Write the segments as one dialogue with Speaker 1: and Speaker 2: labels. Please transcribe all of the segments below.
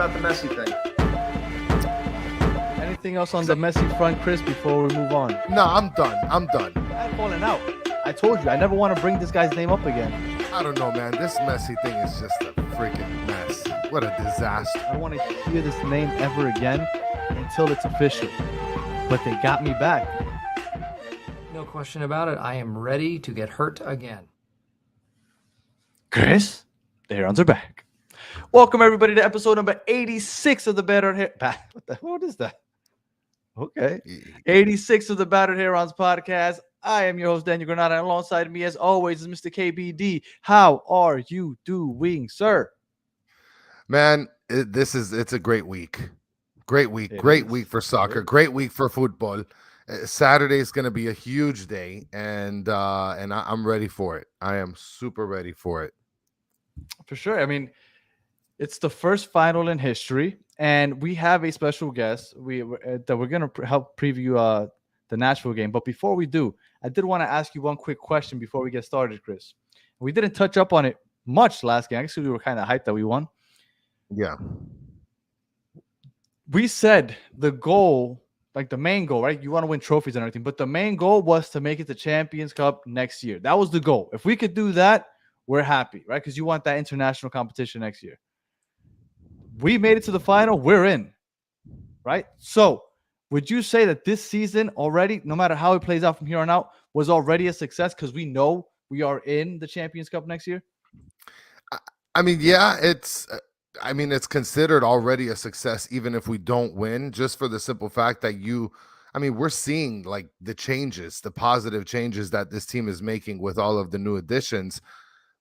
Speaker 1: about the Messi thing.
Speaker 2: Anything else on the Messi front, Chris, before we move on?
Speaker 3: No, I'm done. I'm
Speaker 2: falling out. I told you, I never want to bring this guy's name up again.
Speaker 3: I don't know, man. This Messi thing is just a freaking mess. What a disaster.
Speaker 2: I don't want to hear this name ever again until it's official. But they got me back.
Speaker 4: No question about it. I am ready to get hurt again.
Speaker 2: Chris, the Herons are back. Welcome, everybody, to episode number 86 of the Battered Herons. What is that? Okay. 86 of the Battered Herons podcast. I am your host, Daniel Granada. And alongside me, as always, is Mr. KBD. How are you doing, sir?
Speaker 3: Man, it's a great week. Great week. Great week for soccer. Great week for football. Saturday is going to be a huge day, and I'm ready for it. I am super ready for it.
Speaker 2: For sure. I mean, it's the first final in history, and we have a special guest that we're going to help preview the Nashville game. But before we do, I did want to ask you one quick question before we get started, Chris. We didn't touch up on it much last game. Actually, we were kind of hyped that we won.
Speaker 3: Yeah.
Speaker 2: We said the goal, like the main goal, right? You want to win trophies and everything, but the main goal was to make it to Champions Cup next year. That was the goal. If we could do that, we're happy, right? Because you want that international competition next year. We made it to the final. We're in, right? So would you say that this season already, no matter how it plays out from here on out, was already a success because we know we are in the Champions Cup next year?
Speaker 3: I mean, yeah, it's considered already a success, even if we don't win, just for the simple fact that we're seeing like the changes, the positive changes that this team is making with all of the new additions.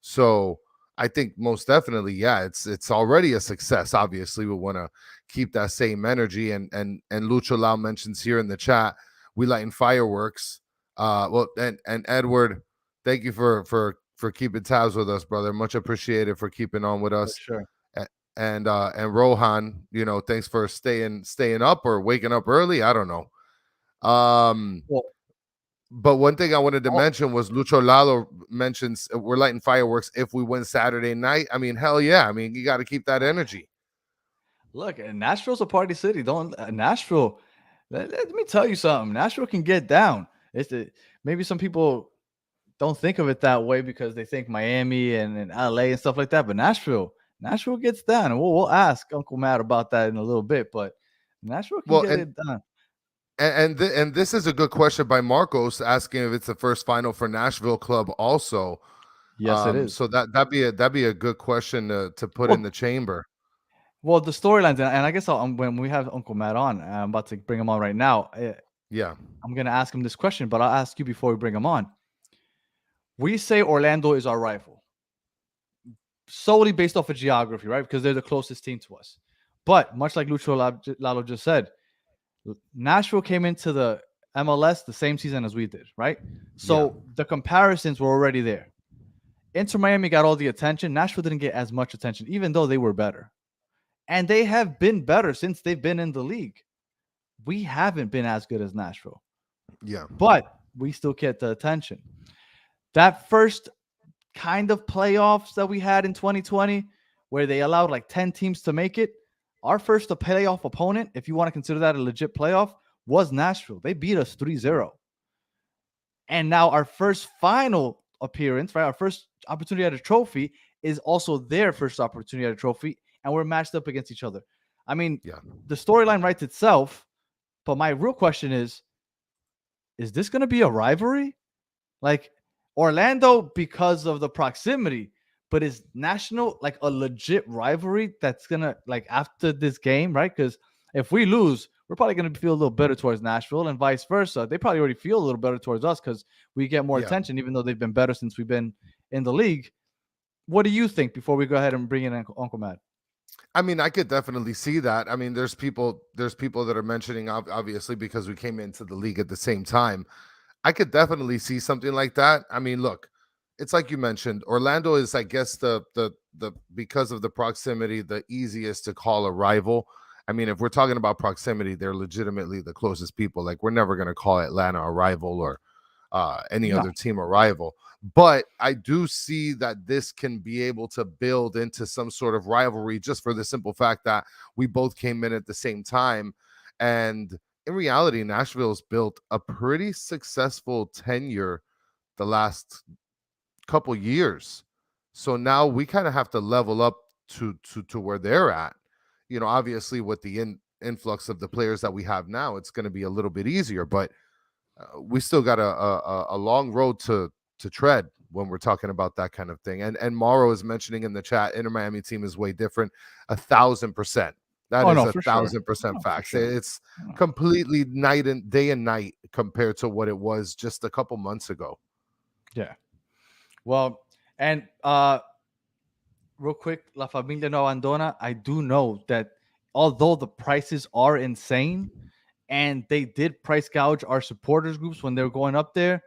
Speaker 3: So I think most definitely, yeah, it's already a success. Obviously, we want to keep that same energy. And Lucho Lau mentions here in the chat, we lighting fireworks. And Edward, thank you for keeping tabs with us, brother. Much appreciated for keeping on with us.
Speaker 2: For sure.
Speaker 3: And Rohan, thanks for staying up or waking up early. I don't know. But one thing I wanted to mention was Lucho Lalo mentions we're lighting fireworks if we win Saturday night. I mean, hell yeah. I mean, you got to keep that energy.
Speaker 2: Look, Nashville's a party city. Nashville, let me tell you something. Nashville can get down. Maybe some people don't think of it that way because they think Miami and LA and stuff like that. But Nashville gets down. And we'll ask Uncle Matt about that in a little bit. But Nashville can get it done.
Speaker 3: And this is a good question by Marcos asking if it's the first final for Nashville club also.
Speaker 2: Yes, it is.
Speaker 3: So that'd be a good question to put in the chamber.
Speaker 2: Well, the storylines, and I guess when we have Uncle Matt on, I'm about to bring him on right now.
Speaker 3: Yeah.
Speaker 2: I'm going to ask him this question, but I'll ask you before we bring him on. We say Orlando is our rival solely based off of geography, right? Because they're the closest team to us. But much like Lucho Lalo just said, Nashville came into the MLS the same season as we did, right? So the comparisons were already there. Inter Miami got all the attention. Nashville didn't get as much attention, even though they were better. And they have been better since they've been in the league. We haven't been as good as Nashville.
Speaker 3: Yeah.
Speaker 2: But we still get the attention. That first kind of playoffs that we had in 2020, where they allowed like 10 teams to make it, our first playoff opponent, if you want to consider that a legit playoff, was Nashville. They beat us 3-0. And now our first final appearance, right, our first opportunity at a trophy is also their first opportunity at a trophy, and we're matched up against each other. I mean, the storyline writes itself, but my real question is this going to be a rivalry? Like Orlando, because of the proximity, but is National like a legit rivalry that's going to, like, after this game, right? Because if we lose, we're probably going to feel a little better towards Nashville and vice versa. They probably already feel a little better towards us because we get more attention, even though they've been better since we've been in the league. What do you think before we go ahead and bring in Uncle Matt?
Speaker 3: I mean, I could definitely see that. I mean, there's people that are mentioning, obviously, because we came into the league at the same time. I could definitely see something like that. I mean, look, it's like you mentioned, Orlando is, I guess, the because of the proximity, the easiest to call a rival. I mean, if we're talking about proximity, they're legitimately the closest people. Like, we're never going to call Atlanta a rival or any
Speaker 2: No.
Speaker 3: other team or rival. But I do see that this can be able to build into some sort of rivalry just for the simple fact that we both came in at the same time. And in reality, Nashville's built a pretty successful tenure the last couple years. So now we kind of have to level up to where they're at. Obviously with the influx of the players that we have now, it's going to be a little bit easier, but we still got a long road to tread when we're talking about that kind of thing. And Mauro is mentioning in the chat, Inter Miami team is way different. 1,000%. That is 1,000% facts. Sure. It's completely day and night compared to what it was just a couple months ago.
Speaker 2: Yeah. Well, and real quick, La Familia No Abandona, I do know that although the prices are insane and they did price gouge our supporters groups when they were going up there,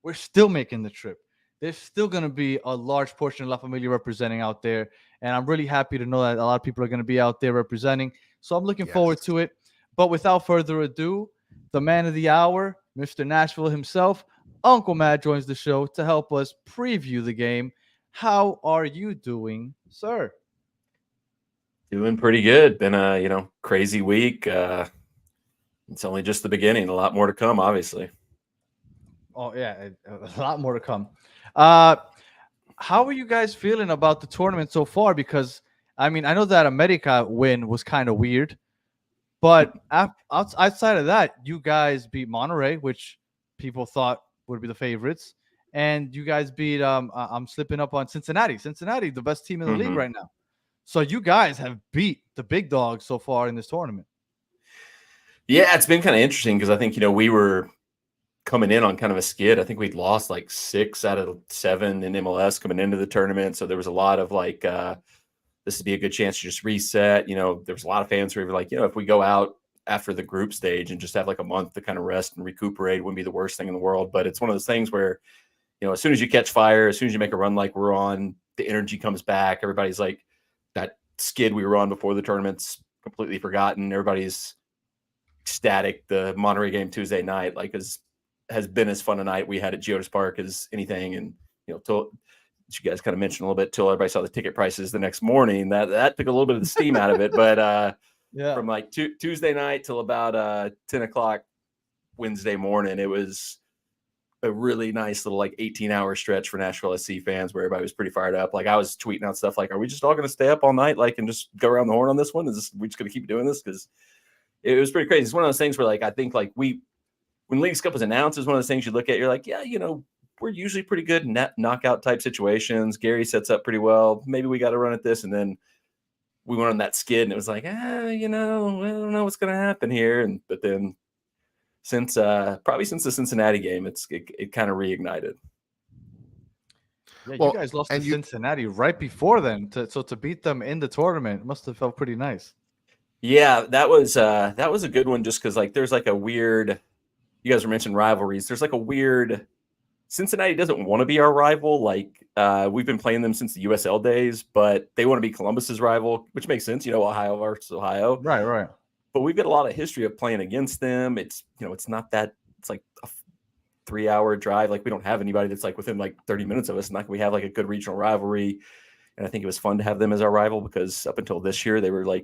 Speaker 2: we're still making the trip. There's still going to be a large portion of La Familia representing out there. And I'm really happy to know that a lot of people are going to be out there representing. So I'm looking forward to it. But without further ado, the man of the hour, Mr. Nashville himself, Uncle Matt, joins the show to help us preview the game. How are you doing, sir?
Speaker 1: Doing pretty good. Been a crazy week. It's only just the beginning. A lot more to come, obviously.
Speaker 2: Oh yeah, a lot more to come. How are you guys feeling about the tournament so far? Because I mean, I know that America win was kind of weird, but outside of that, you guys beat Monterrey, which people thought would be the favorites, and you guys beat I'm slipping up on Cincinnati. Cincinnati, the best team in the league right now. So you guys have beat the big dogs so far in this tournament.
Speaker 1: Yeah, it's been kind of interesting because I think we were coming in on kind of a skid. I think we'd lost like 6 out of 7 in MLS coming into the tournament, so there was a lot of like this would be a good chance to just reset. There was a lot of fans who were like, if we go out after the group stage and just have like a month to kind of rest and recuperate, it wouldn't be the worst thing in the world. But it's one of those things where as soon as you catch fire, as soon as you make a run like we're on, the energy comes back. Everybody's like, that skid we were on before the tournament's completely forgotten. Everybody's ecstatic. The Monterrey game Tuesday night has been as fun a night we had at Geodis Park as anything. And till you guys kind of mentioned a little bit, till everybody saw the ticket prices the next morning, that took a little bit of the steam out of it. But from like Tuesday night till about 10 o'clock Wednesday morning, it was a really nice little like 18-hour stretch for Nashville SC fans where everybody was pretty fired up. Like I was tweeting out stuff like, are we just all going to stay up all night and just go around the horn on this one? We just going to keep doing this? Because it was pretty crazy. It's one of those things where I think when Leagues Cup was announced, it's one of those things you look at, you're like, yeah, we're usually pretty good in knockout type situations. Gary sets up pretty well. Maybe we got to run at this. And then we went on that skid and it was like, I don't know what's going to happen here. But then probably since the Cincinnati game, it kind of reignited.
Speaker 2: Yeah, you guys lost to Cincinnati right before then. To beat them in the tournament must have felt pretty nice.
Speaker 1: Yeah, that was a good one just because there's like a weird, you guys were mentioning rivalries. There's like a weird, Cincinnati doesn't want to be our rival. We've been playing them since the USL days, but they want to be Columbus's rival, which makes sense. Ohio versus Ohio.
Speaker 2: Right.
Speaker 1: But we've got a lot of history of playing against them. It's not that, it's like a 3-hour drive. We don't have anybody that's within 30 minutes of us. And we have a good regional rivalry. And I think it was fun to have them as our rival because up until this year, they were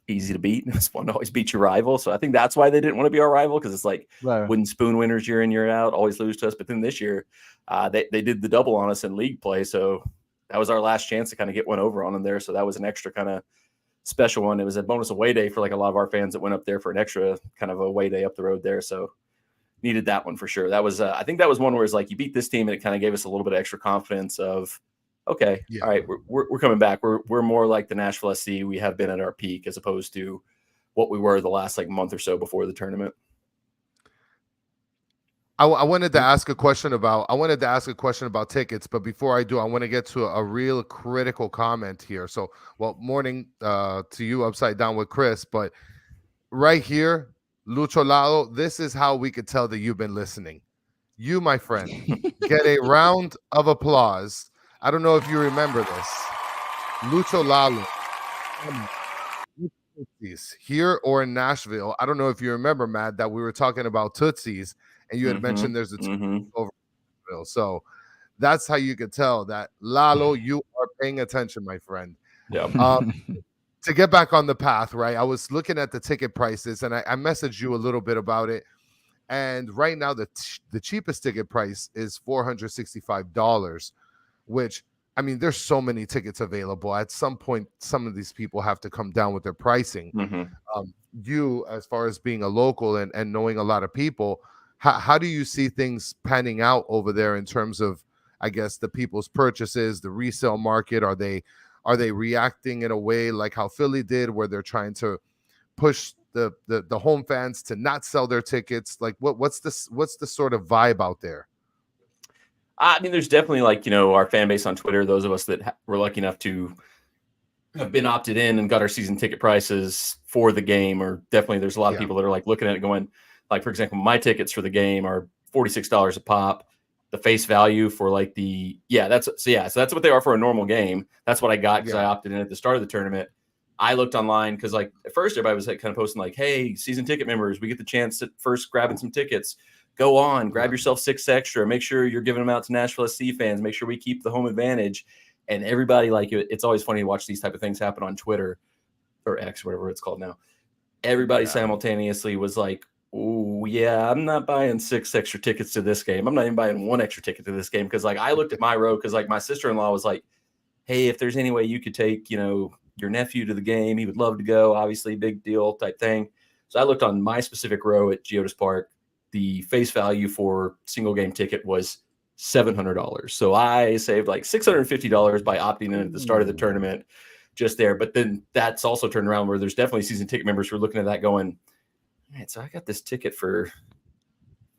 Speaker 1: easy to beat. It's fun to always beat your rival. So I think that's why they didn't want to be our rival, because it's wooden spoon winners year in, year out, always lose to us. But then this year, they did the double on us in league play. So that was our last chance to kind of get one over on them there. So that was an extra kind of special one. It was a bonus away day for a lot of our fans that went up there for an extra kind of away day up the road there. So needed that one for sure. That was, I think that was one where it's you beat this team and it kind of gave us a little bit of extra confidence of, okay, all right, we're coming back. We're more like the Nashville SC we have been at our peak as opposed to what we were the last month or so before the tournament.
Speaker 3: I wanted to ask a question about tickets, but before I do, I want to get to a real critical comment here. So, morning to you, Upside Down with Chris, but right here, Lucho Lalo, this is how we could tell that you've been listening. You, my friend, get a round of applause. I don't know if you remember this. Lucho Lalo. Here or in Nashville. I don't know if you remember, Matt, that we were talking about Tootsies and you had mentioned there's a
Speaker 1: Mhm.
Speaker 3: over. So that's how you could tell that Lalo, you are paying attention, my friend.
Speaker 1: Yeah.
Speaker 3: To get back on the path, right? I was looking at the ticket prices, and I messaged you a little bit about it. And right now, the cheapest ticket price is $465, which, I mean, there's so many tickets available. At some point, some of these people have to come down with their pricing. You, as far as being a local and knowing a lot of people, how do you see things panning out over there in terms of, I guess, the people's purchases, the resale market? Are they reacting in a way like how Philly did, where they're trying to push the home fans to not sell their tickets? Like what's the sort of vibe out there?
Speaker 1: I mean, there's definitely like, our fan base on Twitter, those of us that were lucky enough to have been opted in and got our season ticket prices for the game, or definitely there's a lot of people that are like looking at it going, like, for example, my tickets for the game are $46 a pop. The face value for like so that's what they are for a normal game. That's what I got because I opted in at the start of the tournament. I looked online because like at first everybody was like kind of posting like, hey, season ticket members, we get the chance at first grabbing some tickets. Go on, grab yourself 6 extra. Make sure you're giving them out to Nashville SC fans. Make sure we keep the home advantage. And everybody, like, it's always funny to watch these type of things happen on Twitter or X, whatever it's called now. Everybody simultaneously was like, oh, yeah, I'm not buying 6 extra tickets to this game. I'm not even buying 1 extra ticket to this game. Because, like, I looked at my row because, like, my sister-in-law was like, hey, if there's any way you could take, your nephew to the game, he would love to go. Obviously, big deal type thing. So I looked on my specific row at Geodis Park. The face value for single game ticket was $700. So I saved like $650 by opting in at the start of the tournament just there. But then that's also turned around where there's definitely season ticket members who are looking at that going, man, so I got this ticket for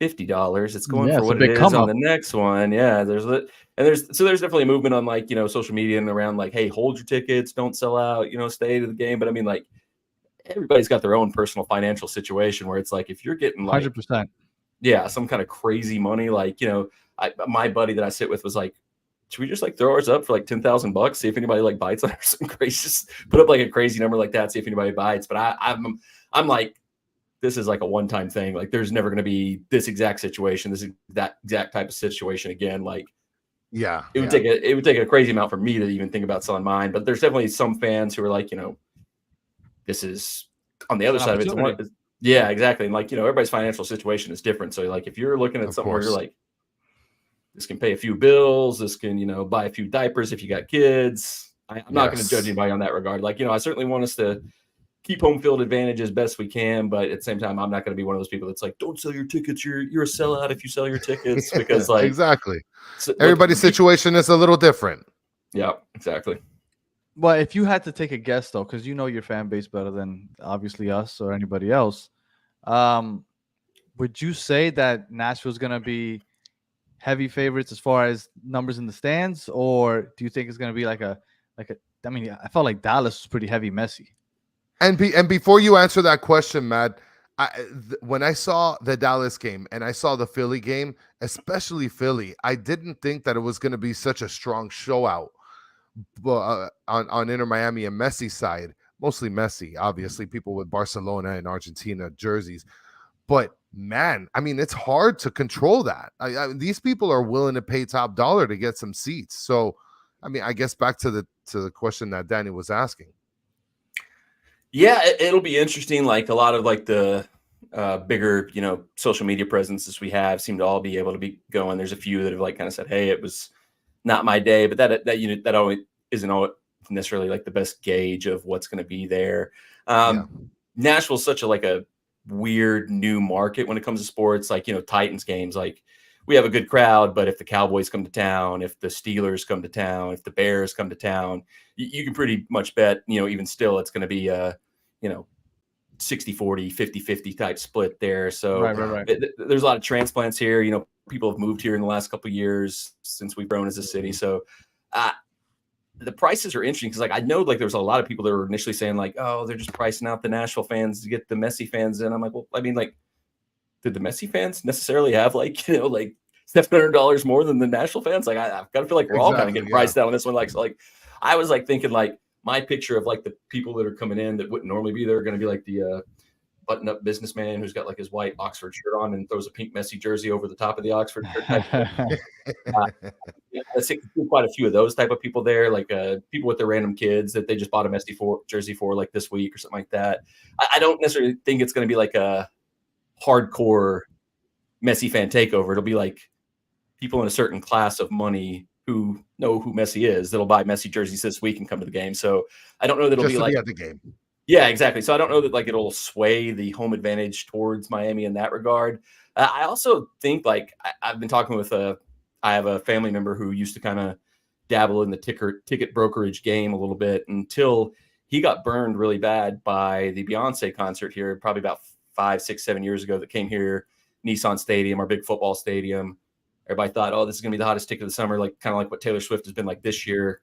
Speaker 1: $50. It's going for what it is on the next one. Yeah. There's definitely a movement on like, social media and around like, hey, hold your tickets, don't sell out, stay to the game. But I mean, like, everybody's got their own personal financial situation where it's like, if you're getting like
Speaker 2: 100%.
Speaker 1: Yeah, some kind of crazy money. Like, my buddy that I sit with was like, should we just like throw ours up for like $10,000? See if anybody like bites on it or some crazy, just put up like a crazy number like that, see if anybody bites. But I'm like, this is like a one-time thing. Like, there's never going to be this exact situation, that exact type of situation again. Like, it would take a crazy amount for me to even think about selling mine. But there's definitely some fans who are like, this is on the other side of it. Yeah, exactly. And like, everybody's financial situation is different. So like, if you're looking at something where you're like, this can pay a few bills, this can, buy a few diapers if you got kids. I'm not going to judge anybody on that regard. Like, I certainly want us to keep home field advantage as best we can. But at the same time, I'm not going to be one of those people that's like, don't sell your tickets. You're a sellout if you sell your tickets, because like,
Speaker 3: exactly. Everybody's situation is a little different.
Speaker 1: Yeah, exactly.
Speaker 2: Well, if you had to take a guess, though, because you know your fan base better than obviously us or anybody else, would you say that Nashville's going to be heavy favorites as far as numbers in the stands, or do you think it's going to be like a? I mean, I felt like Dallas was pretty heavy, messy.
Speaker 3: And before you answer that question, Matt, when I saw the Dallas game and I saw the Philly game, especially Philly, I didn't think that it was going to be such a strong show out. On Inter Miami and Messi side, mostly Messi, obviously people with Barcelona and Argentina jerseys, but man, I mean, it's hard to control that. These people are willing to pay top dollar to get some seats. So, I mean, I guess back to the question that Danny was asking.
Speaker 1: Yeah, it'll be interesting. Like, a lot of like the bigger, social media presences we have seem to all be able to be going. There's a few that have like kind of said, hey, it was not my day, but that always isn't always necessarily like the best gauge of what's going to be there. Nashville's such a weird new market when it comes to sports. Like, Titans games, like, we have a good crowd, but if the Cowboys come to town, if the Steelers come to town, if the Bears come to town, you can pretty much bet, even still, it's going to be 60-40, 50-50 type split there. So
Speaker 2: right.
Speaker 1: There's a lot of transplants here. People have moved here in the last couple of years since we've grown as a city. So the prices are interesting because, like, I know like there's a lot of people that were initially saying like, oh, they're just pricing out the Nashville fans to get the Messi fans in. I'm like, well, I mean, like, did the Messi fans necessarily have like $700 more than the Nashville fans? Like, I've got to feel like we're all kind of getting priced out on this one. Like, so, like, I was like thinking like my picture of like the people that are coming in that wouldn't normally be there are going to be like button-up businessman who's got like his white Oxford shirt on and throws a pink Messi jersey over the top of the Oxford shirt type of thing. Yeah, I think quite a few of those type of people there, like people with their random kids that they just bought a Messi jersey for like this week or something like that. I don't necessarily think it's going to be like a hardcore Messi fan takeover. It'll be like people in a certain class of money who know who Messi is that'll buy Messi jerseys this week and come to the game. So I don't know that it'll
Speaker 3: Just
Speaker 1: be
Speaker 3: to
Speaker 1: like
Speaker 3: be at the game.
Speaker 1: Yeah, exactly. So I don't know that like it'll sway the home advantage towards Miami in that regard. I also think like I've been talking with I have a family member who used to kind of dabble in the ticket brokerage game a little bit until he got burned really bad by the Beyonce concert here, probably about 5, 6, 7 years ago that came here, Nissan Stadium, our big football stadium. Everybody thought, oh, this is going to be the hottest ticket of the summer, like kind of like what Taylor Swift has been like this year.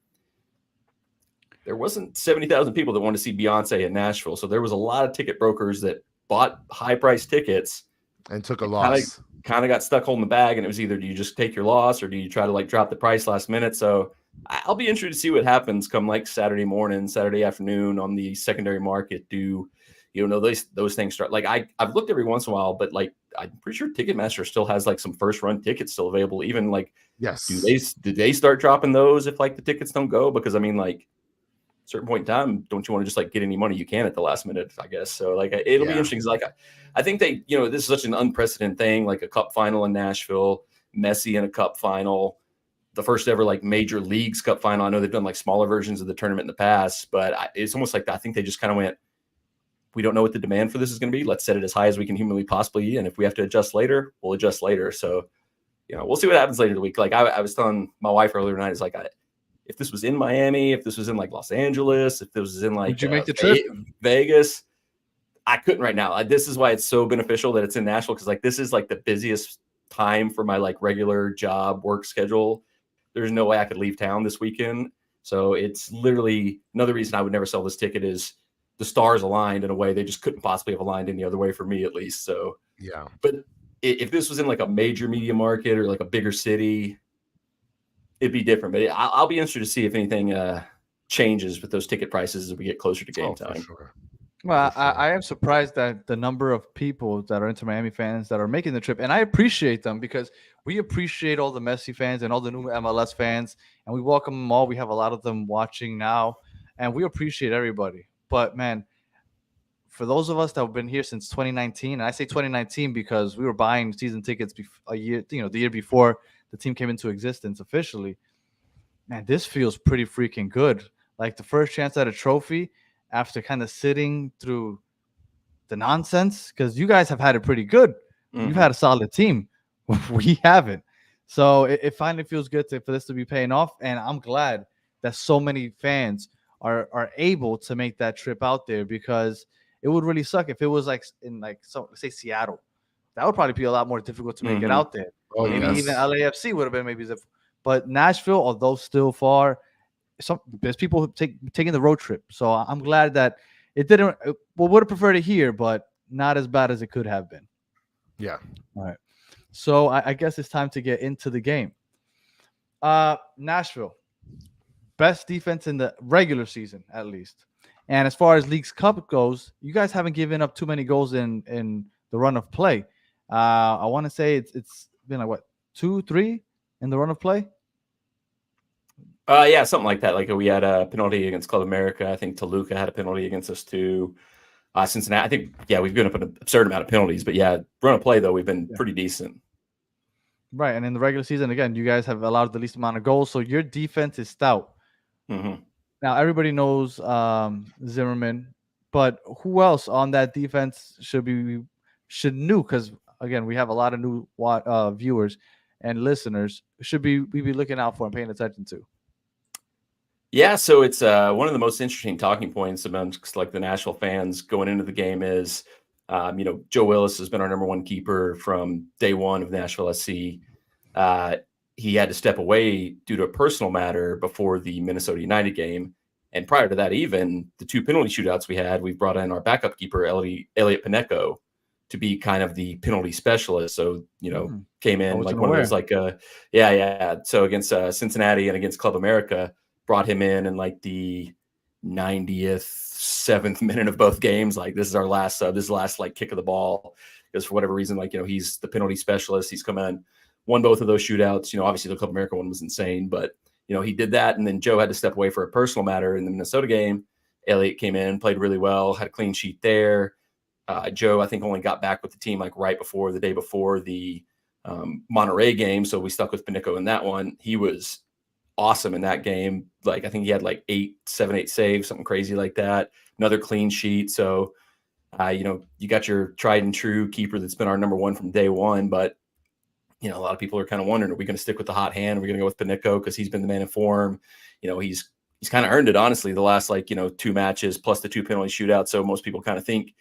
Speaker 1: There wasn't 70,000 people that wanted to see Beyonce in Nashville. So there was a lot of ticket brokers that bought high-priced tickets
Speaker 3: and took a loss.
Speaker 1: Kind of got stuck holding the bag, and it was either do you just take your loss or do you try to like drop the price last minute? So I'll be interested to see what happens come like Saturday morning, Saturday afternoon on the secondary market. Do those things start? Like I've looked every once in a while, but like I'm pretty sure Ticketmaster still has like some first run tickets still available. Even like,
Speaker 3: yes,
Speaker 1: do they start dropping those if like the tickets don't go? Because I mean, like certain point in time, don't you want to just like get any money you can at the last minute, I guess. So like it'll be interesting. Like I think they, this is such an unprecedented thing, like a cup final in Nashville, Messi in a cup final, the first ever like major leagues cup final. I know they've done like smaller versions of the tournament in the past, but it's almost like I think they just kind of went, we don't know what the demand for this is going to be. Let's set it as high as we can humanly possibly be. And if we have to adjust later, we'll adjust later. So, we'll see what happens later in the week. Like I was telling my wife earlier tonight, it's like, if this was in Miami, if this was in like Los Angeles, if this was in like
Speaker 2: would you make the trip?
Speaker 1: Vegas, I couldn't right now. This is why it's so beneficial that it's in Nashville, because like this is like the busiest time for my like regular job work schedule. There's no way I could leave town this weekend. So it's literally another reason I would never sell this ticket is the stars aligned in a way they just couldn't possibly have aligned any other way for me, at least. So
Speaker 3: yeah.
Speaker 1: But if this was in like a major media market or like a bigger city, it'd be different. But I'll be interested to see if anything changes with those ticket prices as we get closer to game time.
Speaker 3: Sure.
Speaker 2: Well, I am surprised that the number of people that are Inter Miami fans that are making the trip, and I appreciate them because we appreciate all the Messi fans and all the new MLS fans, and we welcome them all. We have a lot of them watching now, and we appreciate everybody. But man, for those of us that have been here since 2019, and I say 2019 because we were buying season tickets the year before the team came into existence officially. Man, this feels pretty freaking good. Like the first chance at a trophy after kind of sitting through the nonsense, because you guys have had it pretty good. Mm-hmm. You've had a solid team. We haven't. So it finally feels good for this to be paying off. And I'm glad that so many fans are able to make that trip out there, because it would really suck if it was like in say Seattle. That would probably be a lot more difficult to make it out there.
Speaker 3: Oh,
Speaker 2: maybe
Speaker 3: yes.
Speaker 2: even LAFC would have been but Nashville, although still far, there's people taking the road trip. So I'm glad that it didn't. Would have preferred it here, but not as bad as it could have been.
Speaker 3: Yeah.
Speaker 2: All right. So I guess it's time to get into the game. Nashville, best defense in the regular season, at least. And as far as League's Cup goes, you guys haven't given up too many goals in the run of play. I want to say it's been like what, 2, 3 in the run of play.
Speaker 1: Yeah, something like that. Like we had a penalty against Club America. I think Toluca had a penalty against us too. Cincinnati, I think, we've given up an absurd amount of penalties. But yeah, run of play though, we've been pretty decent.
Speaker 2: Right, and in the regular season, again, you guys have allowed the least amount of goals, so your defense is stout.
Speaker 1: Mm-hmm.
Speaker 2: Now everybody knows Zimmerman, but who else on that defense should know? Because again, we have a lot of new viewers and listeners. Should we be looking out for and paying attention to?
Speaker 1: Yeah, so it's one of the most interesting talking points amongst like the Nashville fans going into the game is, Joe Willis has been our number one keeper from day one of Nashville SC. He had to step away due to a personal matter before the Minnesota United game. And prior to that, even the 2 penalty shootouts we brought in our backup keeper, Elliot Paneco, to be kind of the penalty specialist. So, came in like one of those like, So against Cincinnati and against Club America, brought him in like the 90th 7th minute of both games, like this is our last sub, this is the last like kick of the ball, because for whatever reason, like, he's the penalty specialist. He's come in, won both of those shootouts. Obviously the Club America one was insane, but he did that. And then Joe had to step away for a personal matter in the Minnesota game. Elliott came in, played really well, had a clean sheet there. Joe, I think, only got back with the team like right before the day before the Monterey game. So we stuck with Panico in that one. He was awesome in that game. Like, I think he had like 7, 8 saves, something crazy like that. Another clean sheet. So, you got your tried and true keeper that's been our number one from day one. But, a lot of people are kind of wondering, are we going to stick with the hot hand? Are we going to go with Panico because he's been the man in form? He's kind of earned it, honestly, the last 2 matches plus the 2 penalty shootouts. So most people kind of think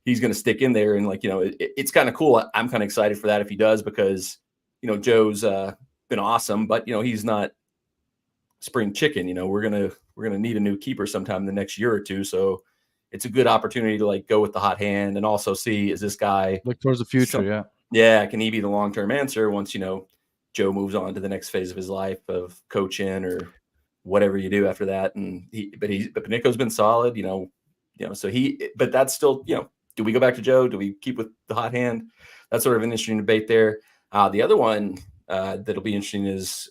Speaker 1: he's going to stick in there. And it's kind of cool. I'm kind of excited for that if he does, because, Joe's been awesome, but, he's not spring chicken. We're going to need a new keeper sometime in the next year or two. So it's a good opportunity to go with the hot hand and also see, is this guy
Speaker 2: look towards the future?
Speaker 1: Yeah. Can he be the long-term answer once, Joe moves on to the next phase of his life of coaching or whatever you do after that. And but Panico's been solid, so but that's still, do we go back to Joe? Do we keep with the hot hand? That's sort of an interesting debate there. The other one that'll be interesting is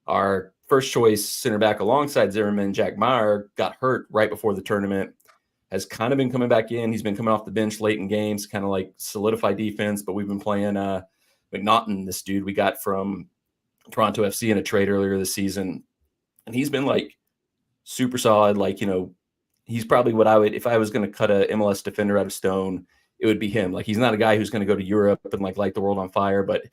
Speaker 1: our first choice center back alongside Zimmerman, Jack Meyer, got hurt right before the tournament, has kind of been coming back in. He's been coming off the bench late in games, kind of solidify defense, but we've been playing McNaughton, this dude we got from Toronto FC in a trade earlier this season. And he's been super solid. He's probably what I would, if I was going to cut a MLS defender out of stone, it would be him. He's not a guy who's going to go to Europe and light the world on fire, but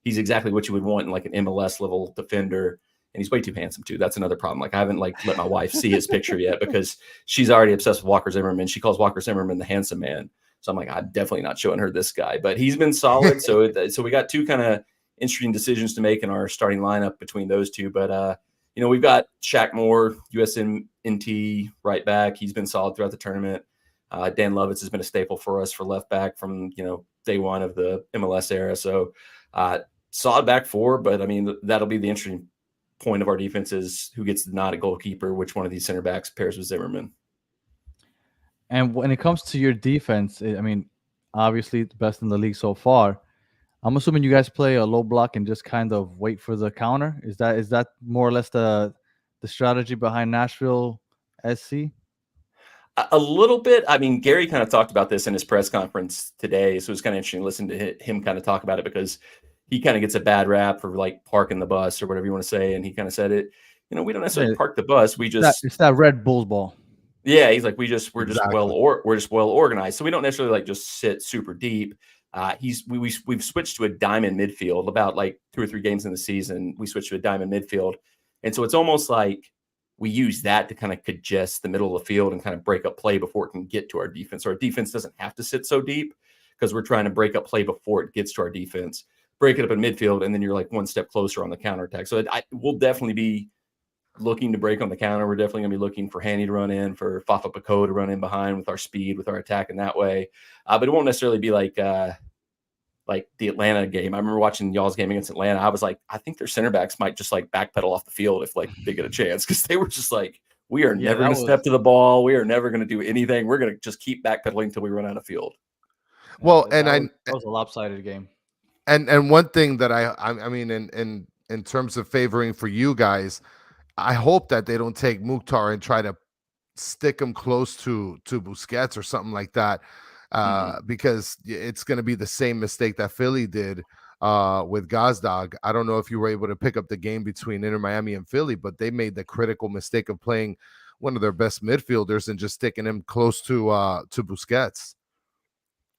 Speaker 1: he's exactly what you would want in an MLS level defender. And he's way too handsome too. That's another problem. I haven't let my wife see his picture yet because she's already obsessed with Walker Zimmerman. She calls Walker Zimmerman the handsome man. So I'm I'm definitely not showing her this guy, but he's been solid. So we got 2 kind of interesting decisions to make in our starting lineup between those 2. But we've got Shaq Moore, USMNT right back. He's been solid throughout the tournament. Dan Lovitz has been a staple for us for left back from, day one of the MLS era. So solid back 4, but that'll be the interesting point of our defense is who gets the nod at goalkeeper, which one of these center backs pairs with Zimmerman.
Speaker 2: And when it comes to your defense, obviously the best in the league so far. I'm assuming you guys play a low block and just kind of wait for the counter. Is that more or less the strategy behind Nashville SC?
Speaker 1: A little bit. Gary kind of talked about this in his press conference today, so it's kind of interesting to listen to him kind of talk about it, because he kind of gets a bad rap for parking the bus or whatever you want to say. And he kind of said it, we don't necessarily park the bus. We just,
Speaker 2: it's that Red Bulls ball.
Speaker 1: Yeah. He's we're just
Speaker 3: Exactly.
Speaker 1: we're just well organized. So we don't necessarily just sit super deep. We've switched to a diamond midfield about 2 or 3 games in the season. We switched to a diamond midfield. And so it's almost we use that to kind of congest the middle of the field and kind of break up play before it can get to our defense. So our defense doesn't have to sit so deep because we're trying to break up play before it gets to our defense. Break it up in midfield, and then you're 1 step closer on the counterattack. So we'll definitely be looking to break on the counter. We're definitely going to be looking for Hanny to run in, for Fafa Paco to run in behind with our speed, with our attack in that way. But it won't necessarily be like the Atlanta game. I remember watching y'all's game against Atlanta. I was I think their center backs might just backpedal off the field if they get a chance, because they were just we are never going to step to the ball. We are never going to do anything. We're going to just keep backpedaling until we run out of field.
Speaker 3: Well,
Speaker 2: that was a lopsided game.
Speaker 3: And one thing that I mean, in terms of favoring for you guys, I hope that they don't take Mukhtar and try to stick him close to Busquets or something like that, because it's going to be the same mistake that Philly did with Gazdag. I don't know if you were able to pick up the game between Inter Miami and Philly, but they made the critical mistake of playing one of their best midfielders and just sticking him close to Busquets.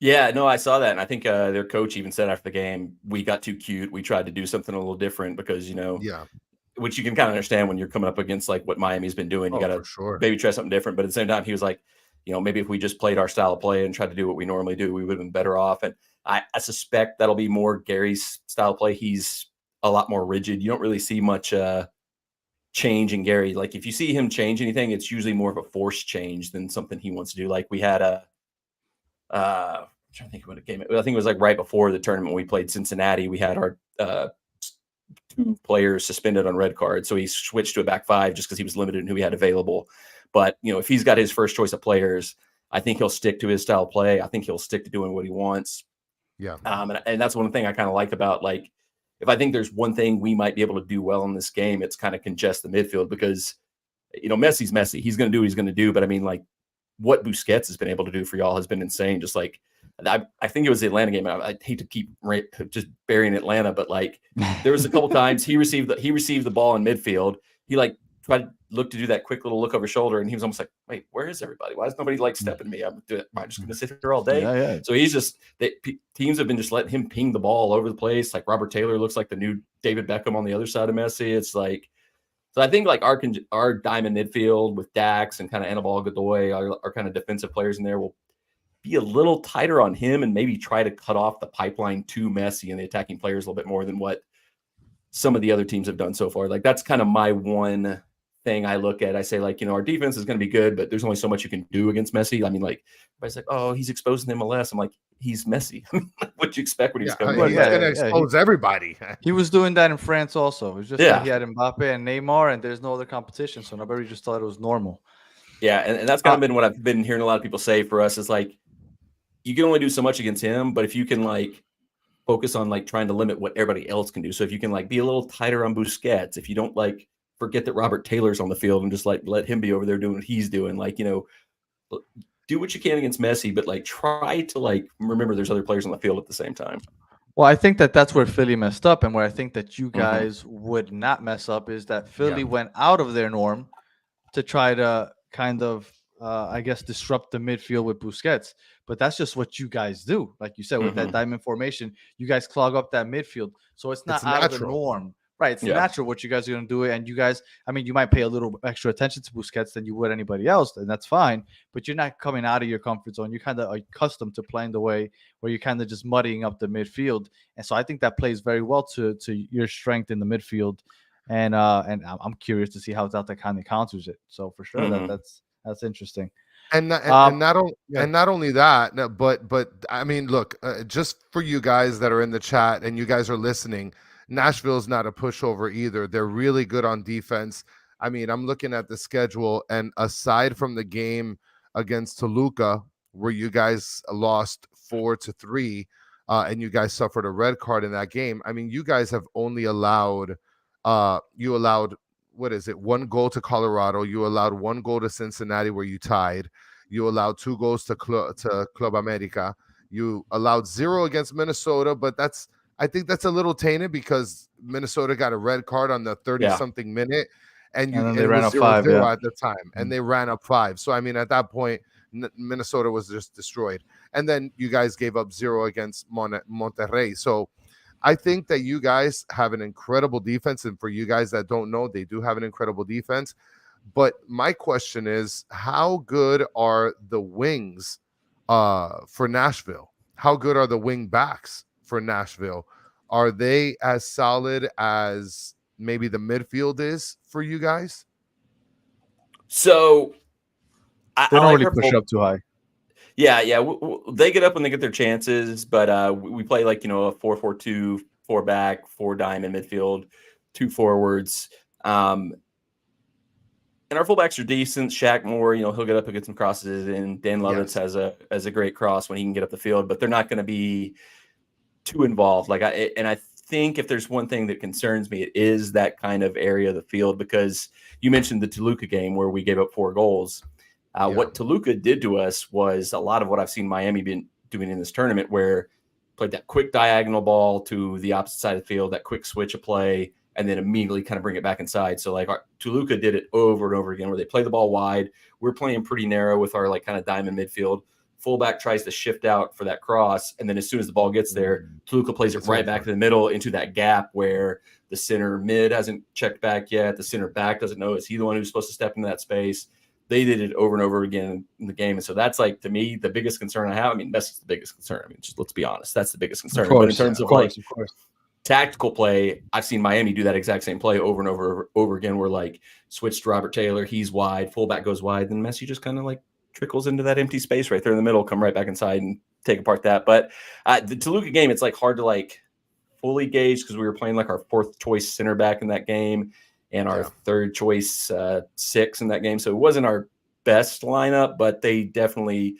Speaker 1: Yeah, no, I saw that. And I think their coach even said after the game, we got too cute. We tried to do something a little different because, which you can kind of understand when you're coming up against what Miami's been doing. You got to maybe try something different. But at the same time, he was maybe if we just played our style of play and tried to do what we normally do, we would have been better off. And I suspect that'll be more Gary's style of play. He's a lot more rigid. You don't really see much change in Gary. If you see him change anything, it's usually more of a forced change than something he wants to do. We had I'm trying to think of what it came. I think it was right before the tournament we played Cincinnati. We had our 2 players suspended on red cards, so he switched to a back 5 just because he was limited in who he had available. But, if he's got his first choice of players, I think he'll stick to his style of play. I think he'll stick to doing what he wants.
Speaker 3: Yeah.
Speaker 1: And that's one thing I kind of like about, like, if I think there's one thing we might be able to do well in this game, it's kind of congest the midfield because, Messi's Messi. He's going to do what he's going to do. But I mean, like, what Busquets has been able to do for y'all has been insane. Just like, I think it was the Atlanta game. I hate to keep just burying Atlanta, but like, there was a couple times he received the ball in midfield. He like tried to look to do that quick little look over his shoulder, and he was almost like, "Wait, where is everybody? Why is nobody like stepping me? Am I just going to sit here all day?"
Speaker 2: Yeah.
Speaker 1: So he's just teams have been just letting him ping the ball all over the place. Like Robert Taylor looks like the new David Beckham on the other side of Messi. It's like, so I think like our diamond midfield with Dax and kind of Anibal Godoy, our kind of defensive players in there will be a little tighter on him and maybe try to cut off the pipeline to Messi and the attacking players a little bit more than what some of the other teams have done so far. Like that's kind of my one thing I look at. I say like, our defense is going to be good, but there's only so much you can do against Messi. I mean, like everybody's like, oh, he's exposing MLS. I'm like, he's Messi. What'd you expect when he's coming?
Speaker 3: He's going to expose everybody.
Speaker 2: He was doing that in France also. It was just that he had Mbappe and Neymar, and there's no other competition, so nobody just thought it was normal.
Speaker 1: Yeah, and that's kind of been what I've been hearing a lot of people say for us is like, you can only do so much against him, but if you can like focus on like trying to limit what everybody else can do. So if you can like be a little tighter on Busquets, if you don't like forget that Robert Taylor's on the field and just like let him be over there doing what he's doing, like, do what you can against Messi, but like try to like remember there's other players on the field at the same time.
Speaker 2: Well, I think that's where Philly messed up, and where I think that you guys would not mess up is that Philly went out of their norm to try to kind of I guess disrupt the midfield with Busquets. But that's just what you guys do. Like you said, with that diamond formation, you guys clog up that midfield. So it's not out of the norm. Right. It's natural what you guys are going to do. And you guys, I mean, you might pay a little extra attention to Busquets than you would anybody else, and that's fine. But you're not coming out of your comfort zone. You're kind of accustomed to playing the way where you're kind of just muddying up the midfield. And so I think that plays very well to your strength in the midfield. And I'm curious to see how that kind of counters it. So for sure, that's interesting.
Speaker 3: And not only that, but I mean, look, just for you guys that are in the chat and you guys are listening, Nashville's not a pushover either. They're really good on defense. I mean, I'm looking at the schedule, and aside from the game against Toluca, where you guys lost 4-3, and you guys suffered a red card in that game, I mean, you guys have only allowed what is it? 1 goal to Colorado. You allowed 1 goal to Cincinnati, where you tied. You allowed 2 goals to Club America. You allowed 0 against Minnesota, but I think that's a little tainted because Minnesota got a red card on the 30-something minute, and
Speaker 2: they ran up 5
Speaker 3: at the time, and they ran up 5. So I mean, at that point, Minnesota was just destroyed, and then you guys gave up 0 against Monterrey. So I think that you guys have an incredible defense, and for you guys that don't know, they do have an incredible defense. But my question is, how good are the wings for Nashville? How good are the wing backs for Nashville? Are they as solid as maybe the midfield is for you guys?
Speaker 1: So
Speaker 2: they don't really push up too high.
Speaker 1: Yeah. They get up when they get their chances, but we play like, a 4-4-2, 4 back, 4 diamond midfield, 2 forwards. And our fullbacks are decent. Shaq Moore, he'll get up and get some crosses, and Dan Lovitz has a great cross when he can get up the field, but they're not going to be too involved. I think if there's one thing that concerns me, it is that kind of area of the field, because you mentioned the Toluca game where we gave up 4 goals. What Toluca did to us was a lot of what I've seen Miami been doing in this tournament, where played that quick diagonal ball to the opposite side of the field, that quick switch of play, and then immediately kind of bring it back inside. So like Toluca did it over and over again, where they play the ball wide. We're playing pretty narrow with our like kind of diamond midfield. Fullback tries to shift out for that cross, and then as soon as the ball gets there, Toluca plays it right back to the middle into that gap where the center mid hasn't checked back yet. The center back doesn't know, is he the one who's supposed to step into that space? They did it over and over again in the game. And so that's like, to me, the biggest concern I have. I mean, Messi's the biggest concern. I mean, just let's be honest. That's the biggest concern. But in terms of tactical play, I've seen Miami do that exact same play over and over again, where like switch to Robert Taylor, he's wide, fullback goes wide, then Messi just kind of like trickles into that empty space right there in the middle, come right back inside and take apart that. But the Toluca game, it's like hard to like fully gauge, because we were playing like our 4th choice center back in that game and our 3rd choice 6 in that game. So it wasn't our best lineup, but they definitely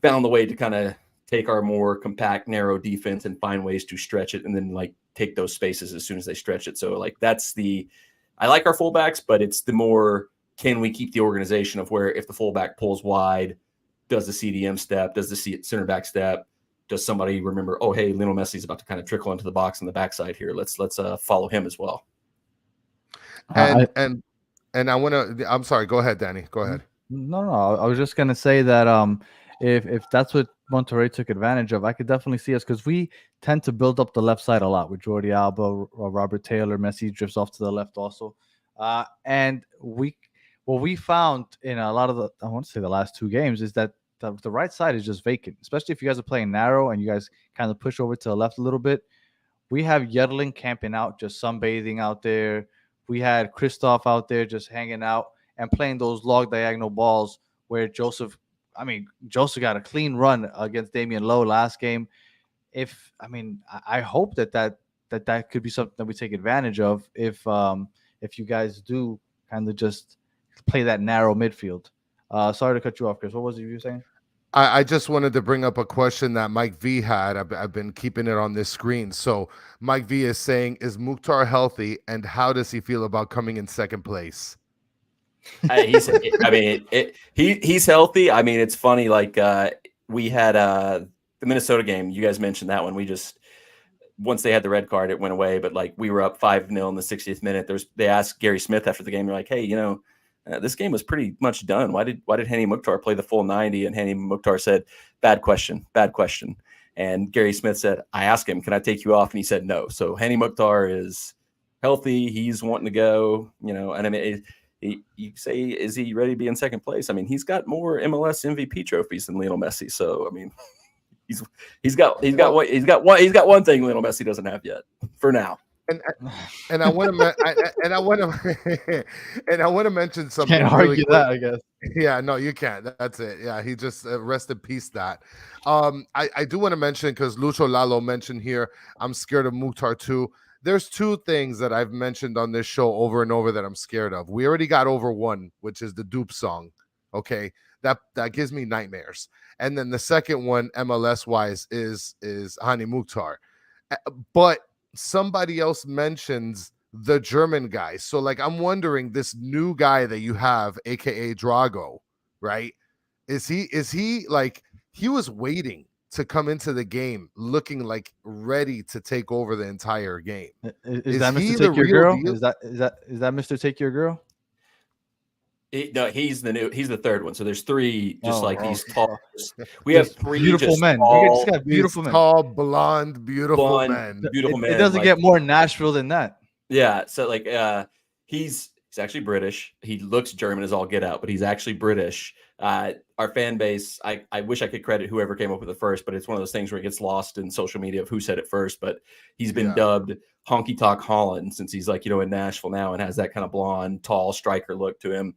Speaker 1: found the way to kind of take our more compact, narrow defense and find ways to stretch it and then like take those spaces as soon as they stretch it. So like I like our fullbacks, but it's the more, can we keep the organization of where if the fullback pulls wide, does the CDM step, does the center back step, does somebody remember, oh, hey, Lionel Messi's about to kind of trickle into the box on the backside here. Let's follow him as well.
Speaker 3: And I want to, I'm sorry, go ahead, Danny. Go ahead.
Speaker 2: No. I was just going to say that if that's what Monterrey took advantage of, I could definitely see us, because we tend to build up the left side a lot with Jordi Alba, Robert Taylor. Messi drifts off to the left also. And what we found in a lot of the, I want to say the last 2 games, is that the right side is just vacant, especially if you guys are playing narrow and you guys kind of push over to the left a little bit. We have Yedlin camping out, just sunbathing out there. We had Christoph out there just hanging out and playing those long diagonal balls where Joseph got a clean run against Damian Lowe last game. I hope that could be something that we take advantage of if you guys do kind of just play that narrow midfield. Sorry to cut you off, Chris. What was it you were saying?
Speaker 3: I just wanted to bring up a question that Mike V had. I've been keeping it on this screen. So Mike V is saying, is Mukhtar healthy, and how does he feel about coming in second place?
Speaker 1: He's healthy. I mean, it's funny. Like we had the Minnesota game. You guys mentioned that one. We just, once they had the red card, it went away. But like we were up 5-0 in the 60th minute. They asked Gary Smith after the game. They're like, hey, this game was pretty much done. Why did Hani Mukhtar play the full 90? And Hani Mukhtar said, bad question. And Gary Smith said, I asked him, can I take you off? And he said no. So Hani Mukhtar is healthy. He's wanting to go, and I mean, you say, is he ready to be in second place? I mean, he's got more MLS MVP trophies than Lionel Messi. So, I mean, he's got one thing Lionel Messi doesn't have yet for now.
Speaker 3: And I want to mention something.
Speaker 2: Can't argue that, I guess.
Speaker 3: Yeah, no, you can't. That's it. Yeah, he just rest in peace that. I do want to mention, because Lucho Lalo mentioned here, I'm scared of Mukhtar too. There's 2 things that I've mentioned on this show over and over that I'm scared of. We already got over one, which is the dupe song. Okay, that gives me nightmares. And then the second one, MLS wise, is Hani Mukhtar. But somebody else mentions the German guy. So like, I'm wondering, this new guy that you have, aka Drago, right? Is he like, he was waiting to come into the game looking like ready to take over the entire game.
Speaker 2: Is that Mr. Take Your Girl? Is that Mr. Take Your Girl?
Speaker 1: No, he's the third one. So there's 3 these tall. We have 3
Speaker 2: beautiful men.
Speaker 1: Tall,
Speaker 2: we just got beautiful men.
Speaker 3: Tall, blonde, beautiful men.
Speaker 1: Beautiful men.
Speaker 2: It doesn't get more Nashville than that.
Speaker 1: Yeah. So like he's actually British. He looks German as all get out, but he's actually British. Our fan base, I wish I could credit whoever came up with it first, but it's one of those things where it gets lost in social media of who said it first. But he's been dubbed Honky Tonk Holland since he's like, in Nashville now, and has that kind of blonde, tall striker look to him.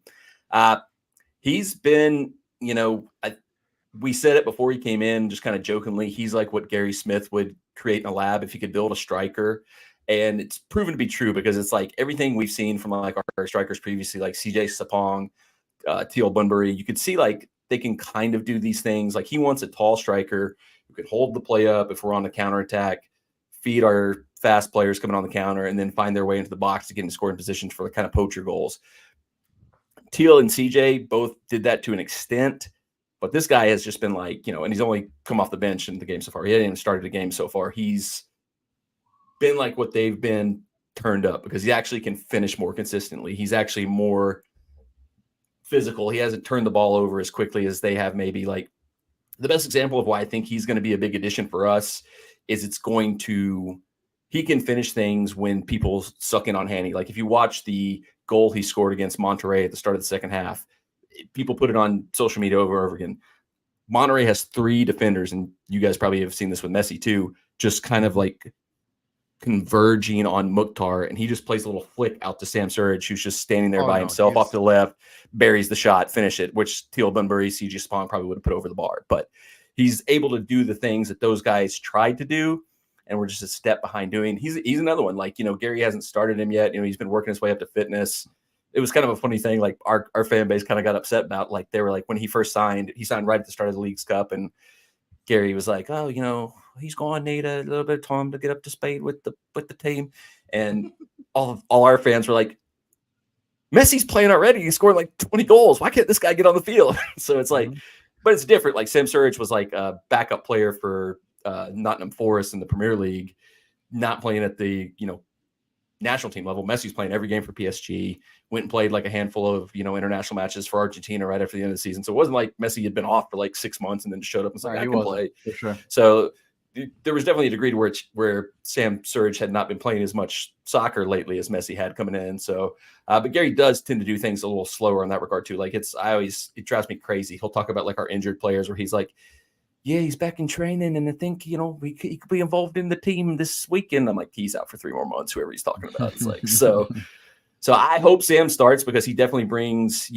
Speaker 1: He's been, we said it before he came in, just kind of jokingly, he's like what Gary Smith would create in a lab if he could build a striker. And it's proven to be true, because it's like everything we've seen from like our strikers previously, like CJ Sapong, Teal Bunbury, you could see like they can kind of do these things. Like he wants a tall striker who could hold the play up if we're on the counterattack, feed our fast players coming on the counter, and then find their way into the box to get in scoring positions for the kind of poacher goals. Teal and CJ both did that to an extent, but this guy has just been like, and he's only come off the bench in the game so far. He hasn't even started a game so far. He's been like what they've been turned up, because he actually can finish more consistently. He's actually more physical. He hasn't turned the ball over as quickly as they have. Maybe like the best example of why I think he's going to be a big addition for us is he can finish things when people suck in on Hani. Like if you watch the goal he scored against Monterrey at the start of the second half, people put it on social media over and over again. Monterrey has 3 defenders, and you guys probably have seen this with Messi too, just kind of like converging on Mukhtar, and he just plays a little flick out to Sam Surridge, who's just standing there by himself off to the left, buries the shot, finish it, which Teal Bunbury, CG Spong probably would have put over the bar. But he's able to do the things that those guys tried to do, and we're just a step behind doing. He's another one. Like, Gary hasn't started him yet. He's been working his way up to fitness. it was kind of a funny thing. Like our fan base kind of got upset about, like, they were like, when he first signed, he signed right at the start of the League's Cup, and Gary was like, "Oh, he's going to need a little bit of time to get up to speed with the team," and all our fans were like, "Messi's playing already. He scored like 20 goals. Why can't this guy get on the field?" So it's like, but it's different. Like Sam Surridge was like a backup player for Nottingham Forest in the Premier League, not playing at the national team level. Messi's playing every game for PSG. Went and played like a handful of international matches for Argentina right after the end of the season. So it wasn't like Messi had been off for like 6 months and then showed up and said, "I can play."
Speaker 2: For sure.
Speaker 1: So there was definitely a degree to where Sam Surridge had not been playing as much soccer lately as Messi had coming in. So, but Gary does tend to do things a little slower in that regard too. Like it drives me crazy. He'll talk about like our injured players where he's like, "Yeah, he's back in training, and I think he could be involved in the team this weekend." I'm like, he's out for 3 more months. Whoever he's talking about, it's like so. So I hope Sam starts because he definitely brings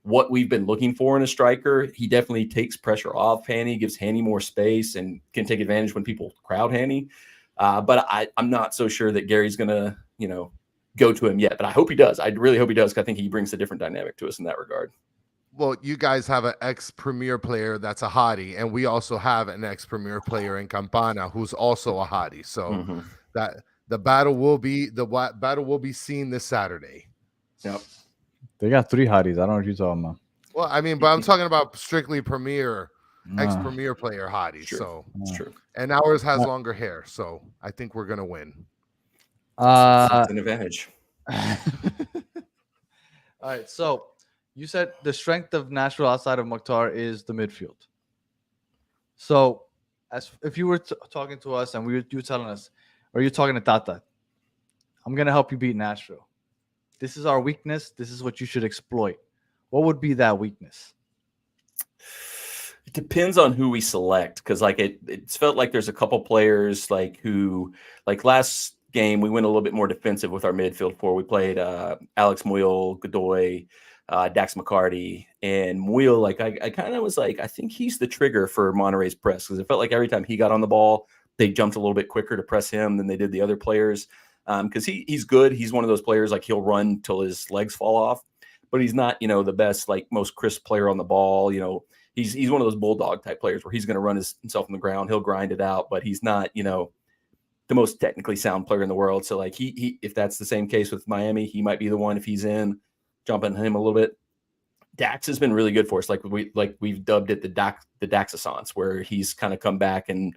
Speaker 1: what we've been looking for in a striker. He definitely takes pressure off Hanny, gives Hanny more space, and can take advantage when people crowd Hanny. But I'm not so sure that Gary's gonna go to him yet. But I hope he does. I really hope he does, because I think he brings a different dynamic to us in that regard.
Speaker 3: Well, you guys have an ex-Premier player that's a hottie, and we also have an ex-Premier player in Campana who's also a hottie. So that the battle will be seen this Saturday.
Speaker 1: Yep.
Speaker 2: They got 3 hotties. I don't know what you're talking about.
Speaker 3: Well, I mean, but I'm talking about strictly Premier, ex-Premier player hotties.
Speaker 1: Sure.
Speaker 3: So
Speaker 1: It's true.
Speaker 3: And ours has longer hair, so I think we're gonna win.
Speaker 1: It's an advantage.
Speaker 2: All right, so you said the strength of Nashville outside of Mukhtar is the midfield. So, if you were talking to us and you were telling us, or you're talking to Tata, I'm gonna help you beat Nashville. This is our weakness. This is what you should exploit. What would be that weakness?
Speaker 1: It depends on who we select, because like it's felt like there's a couple players like who, like last game we went a little bit more defensive with our midfield four. We played Alex Muyl, Godoy, Dax McCarty, and Muyl. Like I kind of was like, I think he's the trigger for Monterrey's press, because it felt like every time he got on the ball, they jumped a little bit quicker to press him than they did the other players. Because he's good. He's one of those players, like he'll run till his legs fall off, but he's not, the best, like most crisp player on the ball. He's one of those bulldog type players where he's going to run himself on the ground. He'll grind it out, but he's not, the most technically sound player in the world. So like he if that's the same case with Miami, he might be the one, if he's in, jumping him a little bit. Dax has been really good for us. We've dubbed it the Daxaissance, where he's kind of come back and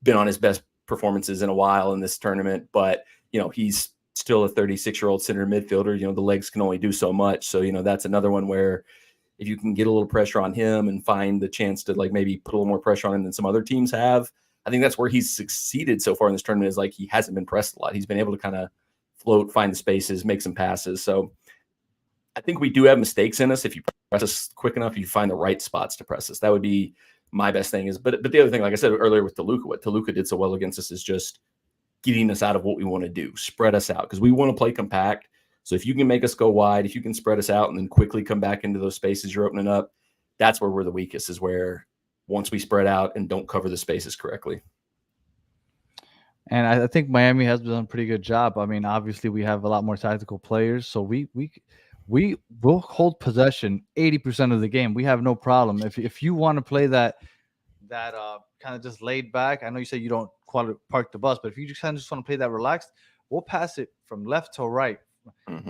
Speaker 1: been on his best performances in a while in this tournament, but he's still a 36-year-old center midfielder. The legs can only do so much. So, that's another one where if you can get a little pressure on him and find the chance to like maybe put a little more pressure on him than some other teams have, I think that's where he's succeeded so far in this tournament, is like he hasn't been pressed a lot. He's been able to kind of float, find the spaces, make some passes. So I think we do have mistakes in us. If you press us quick enough, you find the right spots to press us. That would be my best thing. But the other thing, like I said earlier with Toluca, what Toluca did so well against us is just getting us out of what we want to do, spread us out, because we want to play compact. So if you can make us go wide, if you can spread us out and then quickly come back into those spaces you're opening up, that's where we're the weakest, is where once we spread out and don't cover the spaces correctly.
Speaker 2: And I think Miami has done a pretty good job. I mean, obviously we have a lot more tactical players, so we will hold possession 80% of the game. We have no problem. If you want to play that kind of just laid back, I know you say you don't park the bus, but if you just kind of want to play that relaxed, we'll pass it from left to right.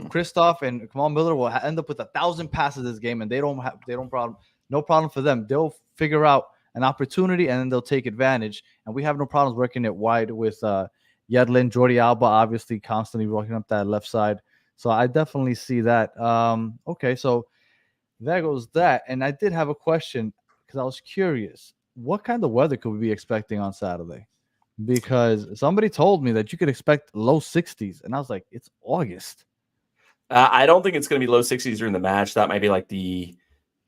Speaker 2: Christoph and Kamal Miller will end up with 1,000 passes this game, and no problem for them. They'll figure out an opportunity and then they'll take advantage. And we have no problems working it wide with Yedlin, Jordi Alba, obviously constantly working up that left side. So I definitely see that. Okay, so there goes that. And I did have a question, because I was curious. What kind of weather could we be expecting on Saturday? Because somebody told me that you could expect low 60s. And I was like, it's August.
Speaker 1: I don't think it's going to be low 60s during the match. That might be like the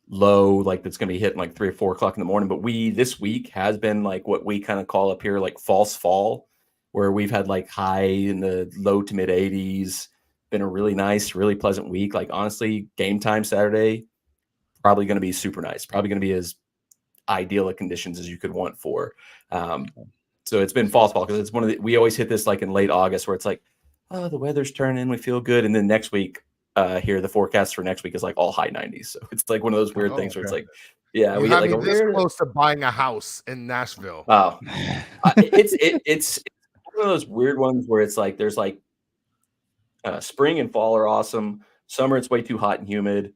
Speaker 1: low, like that's going to be hitting like 3 or 4 o'clock in the morning. But this week has been like what we kind of call up here like false fall, where we've had like high in the low to mid 80s. Been a really nice, really pleasant week. Like honestly, game time Saturday, probably going to be super nice. Probably going to be as ideal of conditions as you could want for. So it's been false fall, because it's we always hit this like in late August, where it's like, oh, the weather's turning, we feel good. And then next week, here the forecast for next week is like all high 90s. So it's like one of those weird things where it's
Speaker 2: okay.
Speaker 1: like, yeah,
Speaker 3: You
Speaker 1: we get
Speaker 3: have
Speaker 1: like
Speaker 3: me
Speaker 1: a
Speaker 3: this
Speaker 1: weird.
Speaker 3: close to buying a house in Nashville.
Speaker 1: Oh, it's one of those weird ones where it's like there's like spring and fall are awesome. Summer it's way too hot and humid.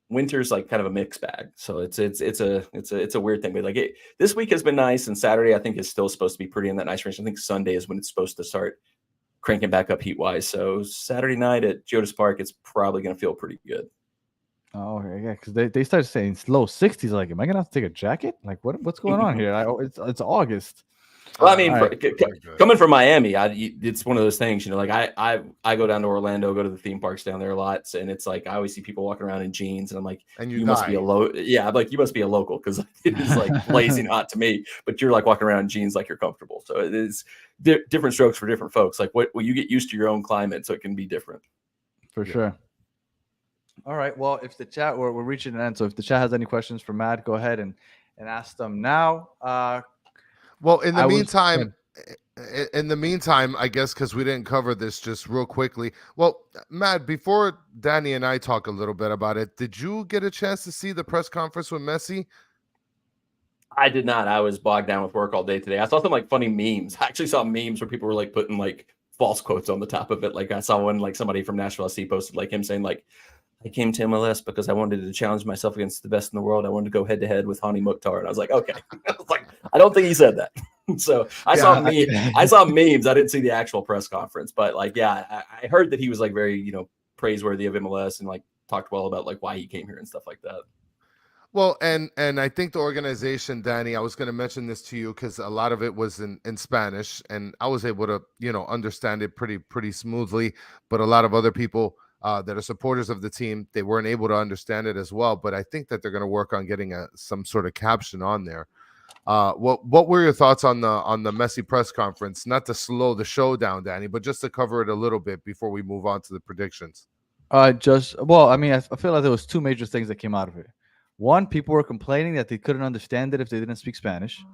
Speaker 1: Winter's like kind of a mixed bag. So it's a weird thing. But like this week has been nice, and Saturday I think is still supposed to be pretty in that nice range. I think Sunday is when it's supposed to start cranking back up heat wise. So Saturday night at Geodis Park, it's probably going to feel pretty good.
Speaker 2: Oh, okay, yeah, because they started saying it's low 60s. Like, am I gonna have to take a jacket? Like, what's going on here? It's August.
Speaker 1: Well, I mean,
Speaker 2: All right.
Speaker 1: coming from Miami, it's one of those things, you know, like I go down to Orlando, go to the theme parks down there a lot. And it's like, I always see people walking around in jeans and I'm like,
Speaker 3: And
Speaker 1: you must be yeah. I'm like, you must be a local. Cause it is like blazing hot to me, but you're like walking around in jeans, like you're comfortable. So it is different strokes for different folks. Like what you get used to your own climate. So it can be different.
Speaker 2: For sure. All right. Well, if the chat, we're reaching an end. So if the chat has any questions for Matt, go ahead and ask them now.
Speaker 3: Well, in the meantime, I guess because we didn't cover this just real quickly. Well, Matt, before Danny and I talk a little bit about it, did you get a chance to see the press conference with Messi?
Speaker 1: I did not. I was bogged down with work all day today. I saw some like funny memes. I actually saw memes where people were like putting like false quotes on the top of it. Like I saw one, like somebody from Nashville SC posted like him saying like, I came to MLS because I wanted to challenge myself against the best in the world. I wanted to go head to head with Hani Mukhtar. And I was like, okay. I was like, I don't think he said that. So I saw memes. I didn't see the actual press conference, but like, yeah, I heard that he was like very, you know, praiseworthy of MLS and like talked well about like why he came here and stuff like that.
Speaker 3: Well, and I think the organization, Danny, I was going to mention this to you because a lot of it was in Spanish and I was able to, you know, understand it pretty smoothly. But a lot of other people that are supporters of the team, they weren't able to understand it as well. But I think that they're going to work on getting some sort of caption on there. What were your thoughts on the Messi press conference? Not to slow the show down, Danny, but just to cover it a little bit before we move on to the predictions.
Speaker 2: I feel like there was two major things that came out of it. One, people were complaining that they couldn't understand it if they didn't speak Spanish,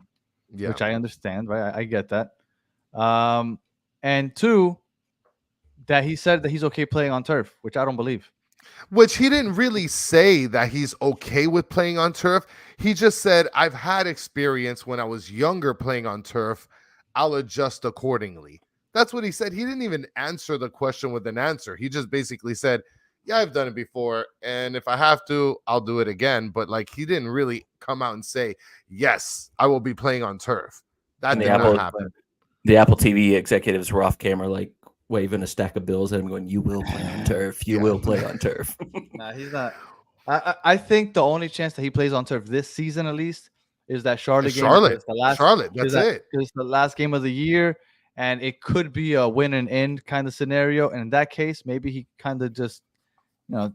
Speaker 2: which I understand, right? I get that. And two, that he said that he's okay playing on turf, which I don't believe.
Speaker 3: Which he didn't really say that he's okay with playing on turf. He just said, I've had experience when I was younger playing on turf. I'll adjust accordingly. That's what he said. He didn't even answer the question with an answer. He just basically said, yeah, I've done it before. And if I have to, I'll do it again. But like, he didn't really come out and say, yes, I will be playing on turf. That did not happen.
Speaker 1: The Apple TV executives were off camera, like, waving a stack of bills at him going, you will play on turf. You will play on turf.
Speaker 2: Nah, he's not. I think the only chance that he plays on turf this season, at least, is that Charlotte game.
Speaker 3: Charlotte. That's it.
Speaker 2: It's the last game of the year, and it could be a win and end kind of scenario. And in that case, maybe he kind of just, you know,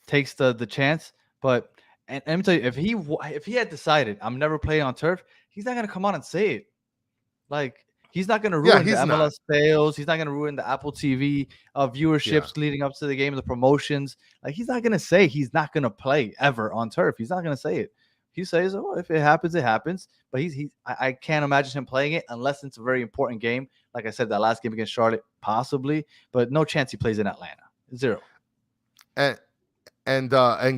Speaker 2: takes the chance. But and let me tell you, if he had decided I'm never playing on turf, he's not gonna come on and say it. Like, he's not going to ruin the MLS sales. He's not going to ruin the Apple TV viewerships leading up to the game, the promotions. Like, he's not going to say he's not going to play ever on turf. He's not going to say it. He says, oh, if it happens, it happens. But I can't imagine him playing it unless it's a very important game. Like I said, that last game against Charlotte, possibly. But no chance he plays in Atlanta. Zero.
Speaker 3: And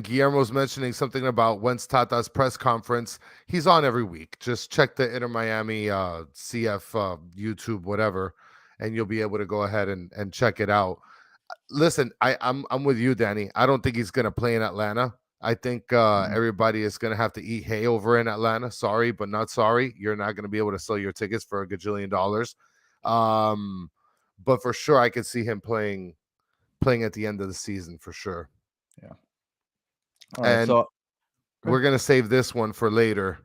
Speaker 3: Guillermo's mentioning something about Wentz Tata's press conference. He's on every week. Just check the Inter Miami CF YouTube, whatever, and you'll be able to go ahead and check it out. Listen, I'm with you, Danny. I don't think he's gonna play in Atlanta. I think everybody is gonna have to eat hay over in Atlanta. Sorry, but not sorry. You're not gonna be able to sell your tickets for a gajillion dollars. But for sure, I could see him playing at the end of the season for sure.
Speaker 2: Yeah. All right,
Speaker 3: and
Speaker 2: so
Speaker 3: we're going to save this one for later,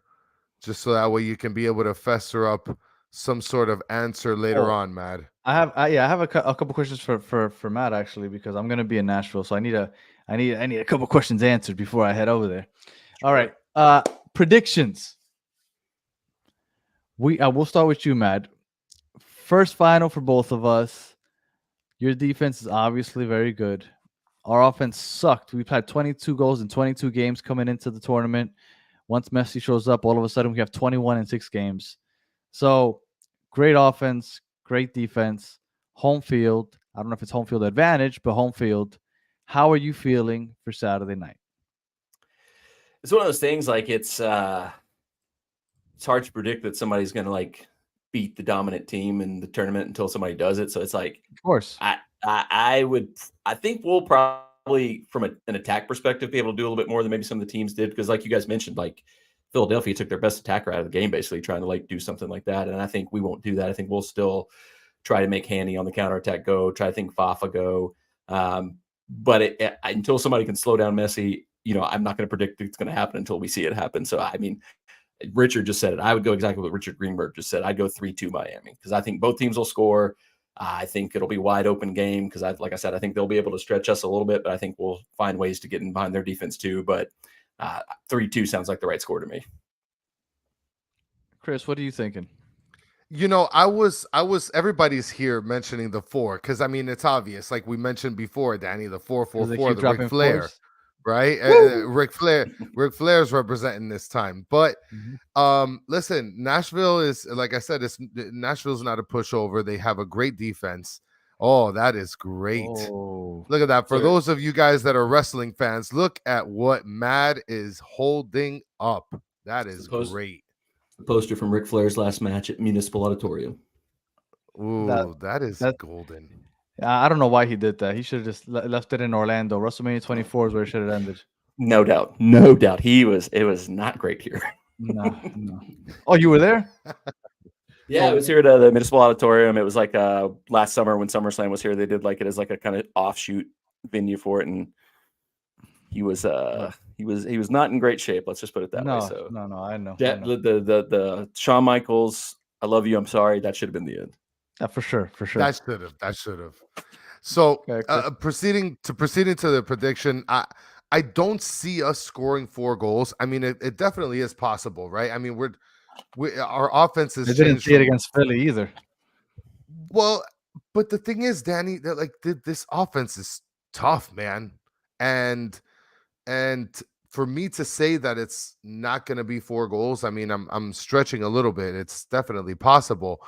Speaker 3: just so that way you can be able to fester up some sort of answer later on, Matt.
Speaker 2: I have a couple questions for Matt, actually, because I'm going to be in Nashville. So I need a couple questions answered before I head over there. All right. Predictions. We'll start with you, Matt. First final for both of us. Your defense is obviously very good. Our offense sucked. We've had 22 goals in 22 games coming into the tournament. Once Messi shows up, all of a sudden we have 21 in 6 games. So great offense, great defense, home field. I don't know if it's home field advantage, but home field. How are you feeling for Saturday night?
Speaker 1: It's one of those things like it's hard to predict that somebody's going to like beat the dominant team in the tournament until somebody does it. So it's like
Speaker 2: Of course.
Speaker 1: I think we'll probably from an attack perspective be able to do a little bit more than maybe some of the teams did, because like you guys mentioned, like Philadelphia took their best attacker out of the game, basically trying to like do something like that. And I think we won't do that. I think we'll still try to make Hanny on the counterattack go, try to think Fafa go. But until somebody can slow down Messi, I'm not going to predict it's going to happen until we see it happen. So, I mean, Richard just said it. I would go exactly what Richard Greenberg just said. I'd go 3-2 Miami, because I think both teams will score. I think it'll be wide open game because, like I said, I think they'll be able to stretch us a little bit, but I think we'll find ways to get in behind their defense too. But 3-2 sounds like the right score to me.
Speaker 2: Chris, what are you thinking?
Speaker 3: I was everybody's here mentioning the 4, because I mean it's obvious, like we mentioned before, Danny, the 4-4-4, the Ric Flair, right? Ric Flair's representing this time. But listen, Nashville is, like I said, Nashville's not a pushover. They have a great defense. Oh, that is great.
Speaker 2: Oh.
Speaker 3: Look at that. For those of you guys that are wrestling fans, look at what Mad is holding up. That is great.
Speaker 1: The poster from Ric Flair's last match at Municipal Auditorium.
Speaker 3: Ooh, that is golden.
Speaker 2: I don't know why he did that. He should have just left it in Orlando. WrestleMania 24 is where it should have ended.
Speaker 1: No doubt. It was not great here.
Speaker 2: No. Oh, you were there?
Speaker 1: Yeah, it was here at the Municipal Auditorium. It was like last summer when SummerSlam was here. They did like it as like a kind of offshoot venue for it, and he was not in great shape. Let's just put it that way. So
Speaker 2: no, I know.
Speaker 1: The Shawn Michaels, I love you, I'm sorry, that should have been the end.
Speaker 2: For sure.
Speaker 3: That should have. So proceeding to the prediction, I don't see us scoring 4 goals. I mean, it definitely is possible, right? I mean, our offense is.
Speaker 2: I didn't see it against Philly either.
Speaker 3: Well, but the thing is, Danny, that like this offense is tough, man, and for me to say that it's not going to be 4 goals, I mean, I'm stretching a little bit. It's definitely possible.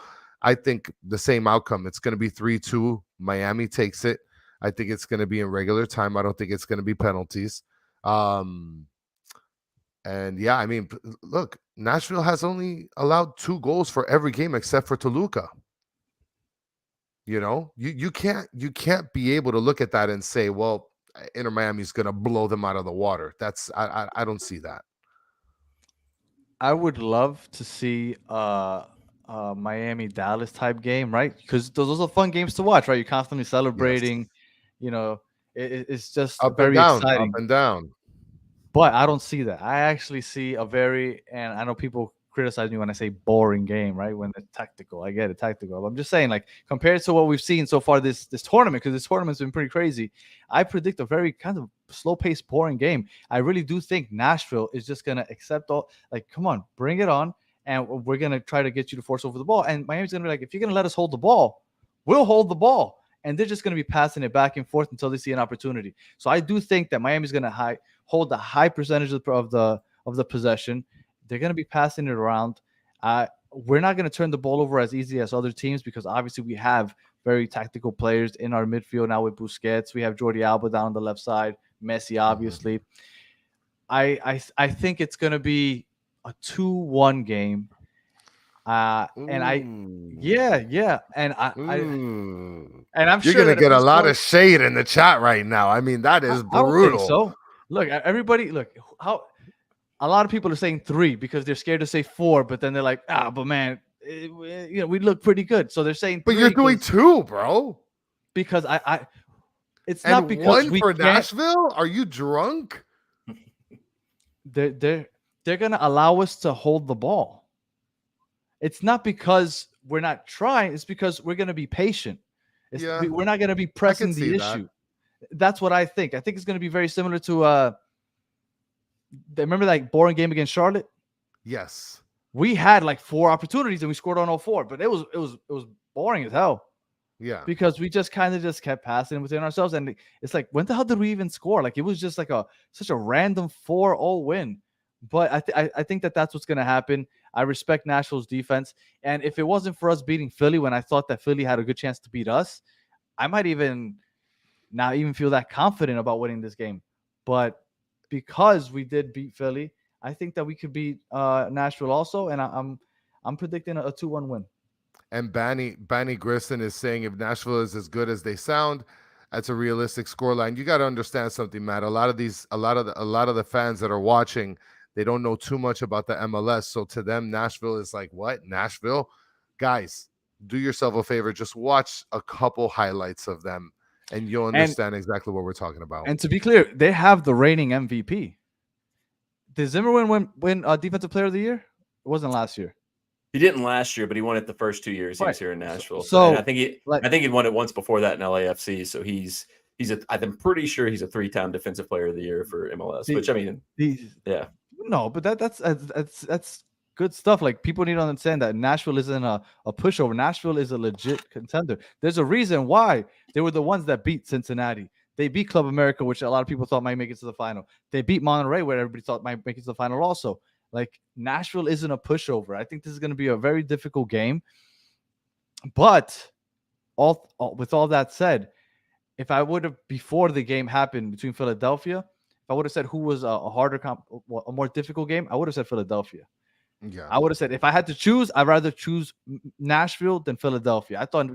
Speaker 3: I think the same outcome. It's going to be 3-2. Miami takes it. I think it's going to be in regular time. I don't think it's going to be penalties. And yeah, I mean, look, Nashville has only allowed 2 goals for every game except for Toluca. You can't be able to look at that and say, well, Inter Miami's going to blow them out of the water. I don't see that.
Speaker 2: I would love to see Miami Dallas type game, right? Because those are fun games to watch, right? You're constantly celebrating. Yes. It's just very exciting.
Speaker 3: Up and down.
Speaker 2: But I don't see that. I actually see and I know people criticize me when I say boring game, right? When it's tactical. I get it, tactical. I'm just saying, like, compared to what we've seen so far this tournament, because this tournament's been pretty crazy, I predict a very kind of slow-paced, boring game. I really do think Nashville is just going to accept all, like, come on, bring it on, and we're going to try to get you to force over the ball. And Miami's going to be like, if you're going to let us hold the ball, we'll hold the ball. And they're just going to be passing it back and forth until they see an opportunity. So I do think that Miami's going to hold the high percentage of the possession. They're going to be passing it around. We're not going to turn the ball over as easy as other teams, because obviously we have very tactical players in our midfield now with Busquets. We have Jordi Alba down on the left side, Messi, obviously. I think it's going to be a 2-1 game. And I'm sure
Speaker 3: you're gonna get a lot of shade in the chat right now. I mean, that is brutal.
Speaker 2: I don't think so. Look, everybody, how a lot of people are saying 3 because they're scared to say 4, but then they're like, but man, we look pretty good. So they're saying 3.
Speaker 3: But you're doing 2, bro.
Speaker 2: Because it's not because
Speaker 3: 1 for Nashville. Are you drunk?
Speaker 2: They're gonna allow us to hold the ball. It's not because we're not trying. It's because we're going to be patient. We're not going to be pressing the issue. That's what I think. I think it's going to be very similar to remember that boring game against Charlotte?
Speaker 3: Yes.
Speaker 2: We had like 4 opportunities and we scored on all 4, but it was boring as hell.
Speaker 3: Yeah.
Speaker 2: Because we just kind of just kept passing within ourselves, and it's like, when the hell did we even score? Like, it was just like such a random 4-0 win. But I think that's what's going to happen. I respect Nashville's defense. And if it wasn't for us beating Philly when I thought that Philly had a good chance to beat us, I might even not even feel that confident about winning this game. But because we did beat Philly, I think that we could beat Nashville also, and I'm predicting a 2-1 win.
Speaker 3: And Banny Grisson is saying if Nashville is as good as they sound, that's a realistic scoreline. You got to understand something, Matt. A lot of the fans that are watching, they don't know too much about the MLS. So to them, Nashville is like, what? Nashville? Guys, do yourself a favor. Just watch a couple highlights of them, and you'll understand exactly what we're talking about.
Speaker 2: And to be clear, they have the reigning MVP. Did Zimmerman win Defensive Player of the Year? It wasn't last year.
Speaker 1: He didn't last year, but he won it the first 2 years he was here in Nashville.
Speaker 2: So
Speaker 1: and I think he won it once before that in LAFC. So I'm pretty sure he's a 3-time Defensive Player of the Year for MLS. Which I mean, yeah,
Speaker 2: no, but that's good stuff. Like, people need to understand that Nashville isn't a pushover. Nashville is a legit contender. There's a reason why they were the ones that beat Cincinnati. They beat Club America, which a lot of people thought might make it to the final. They beat Monterrey, where everybody thought might make it to the final also. Like, Nashville isn't a pushover. I think this is going to be a very difficult game. But with all that said, if I would have, before the game happened between Philadelphia, if I would have said who was a more difficult game, I would have said Philadelphia.
Speaker 3: Yeah,
Speaker 2: I would have said if I had to choose, I'd rather choose Nashville than Philadelphia. I thought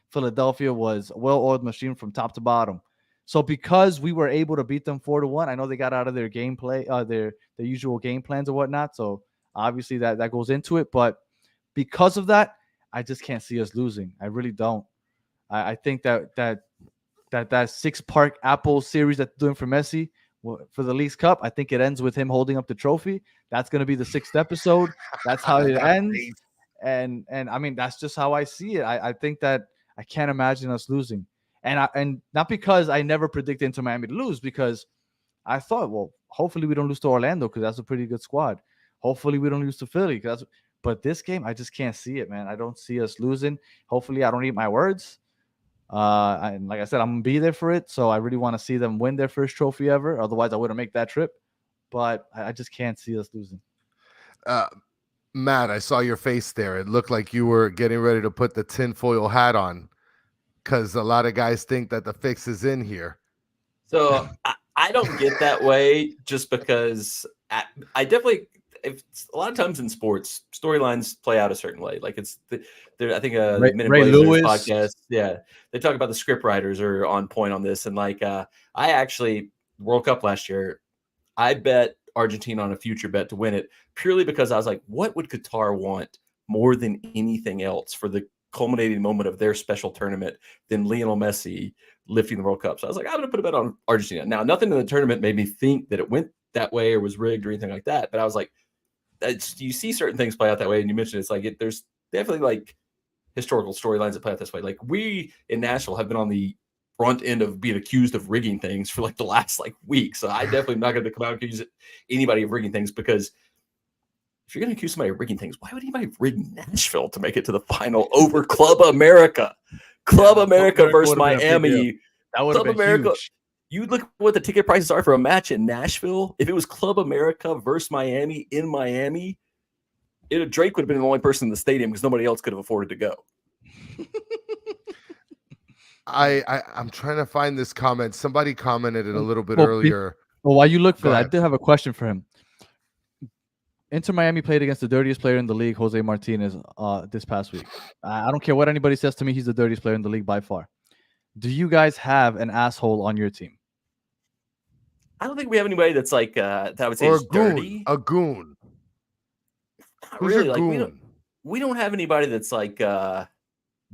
Speaker 2: Philadelphia was a well-oiled machine from top to bottom. So because we were able to beat them 4-1, I know they got out of their gameplay, their usual game plans or whatnot. So obviously that goes into it. But because of that, I just can't see us losing. I really don't. I think that 6 Park Apple series that's doing for Messi for the Leagues Cup, I think it ends with him holding up the trophy. That's going to be the 6th episode. That's how it ends. And I mean, that's just how I see it. I think that I can't imagine us losing. And not because I never predicted Inter Miami to lose, because I thought, well, hopefully we don't lose to Orlando because that's a pretty good squad. Hopefully we don't lose to Philly. But this game, I just can't see it, man. I don't see us losing. Hopefully I don't eat my words. And like I said, I'm going to be there for it. So I really want to see them win their first trophy ever. Otherwise, I wouldn't make that trip. But I just can't see us losing.
Speaker 3: Matt, I saw your face there. It looked like you were getting ready to put the tinfoil hat on, because a lot of guys think that the fix is in here.
Speaker 1: So I don't get that way, just because I definitely, a lot of times in sports, storylines play out a certain way. Like I think
Speaker 2: Ray Lewis
Speaker 1: podcast, yeah, they talk about the script writers are on point on this. And like I actually, World Cup last year, I bet Argentina on a future bet to win it, purely because I was like, what would Qatar want more than anything else for the culminating moment of their special tournament than Lionel Messi lifting the World Cup? So I was like, I'm going to put a bet on Argentina. Now, nothing in the tournament made me think that it went that way or was rigged or anything like that. But I was like, you see certain things play out that way. And you mentioned it's like, there's definitely like historical storylines that play out this way. Like, we in Nashville have been on the front end of being accused of rigging things for like the last like week. So I definitely am not going to come out and accuse anybody of rigging things, because if you're going to accuse somebody of rigging things, why would anybody rig Nashville to make it to the final over Club America? Club America versus Miami.
Speaker 2: That would have been America. Huge.
Speaker 1: You look what the ticket prices are for a match in Nashville. If it was Club America versus Miami in Miami, Drake would have been the only person in the stadium because nobody else could have afforded to go.
Speaker 3: I'm trying to find this comment. Somebody commented it a little bit earlier.
Speaker 2: Well, while you look for that, I did have a question for him. Inter Miami played against the dirtiest player in the league, Jose Martinez, this past week. I don't care what anybody says to me. He's the dirtiest player in the league by far. Do you guys have an asshole on your team?
Speaker 1: I don't think we have anybody that's like that I would say is dirty.
Speaker 3: A goon.
Speaker 1: Not really. Like, we don't have anybody that's like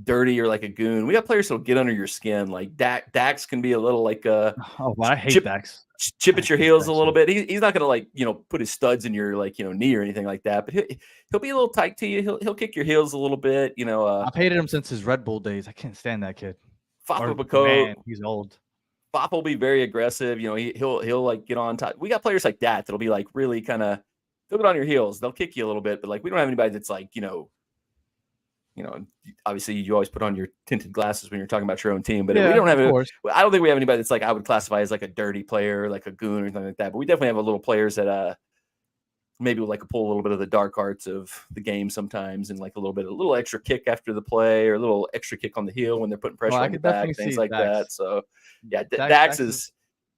Speaker 1: dirty or like a goon. We got players that'll get under your skin. Like Dax can be a little like
Speaker 2: I hate Dax.
Speaker 1: Chip at your heels a little bit. He's not gonna like put his studs in your like knee or anything like that. But he'll be a little tight to you. He'll kick your heels a little bit.
Speaker 2: I've hated him since his Red Bull days. I can't stand that kid.
Speaker 1: Man,
Speaker 2: he's old.
Speaker 1: Fop will be very aggressive. He'll like get on top. We got players like that that'll be like really kind of, they'll get on your heels. They'll kick you a little bit, but like we don't have anybody that's like obviously you always put on your tinted glasses when you're talking about your own team, but we don't have I don't think we have anybody that's like I would classify as like a dirty player, like a goon or anything like that. But we definitely have a little players that maybe like pull a little bit of the dark arts of the game sometimes, and like a little extra kick after the play, or a little extra kick on the heel when they're putting pressure
Speaker 2: I
Speaker 1: on your
Speaker 2: could
Speaker 1: back,
Speaker 2: definitely
Speaker 1: things
Speaker 2: see
Speaker 1: like
Speaker 2: Dax.
Speaker 1: that. So yeah,
Speaker 2: Dax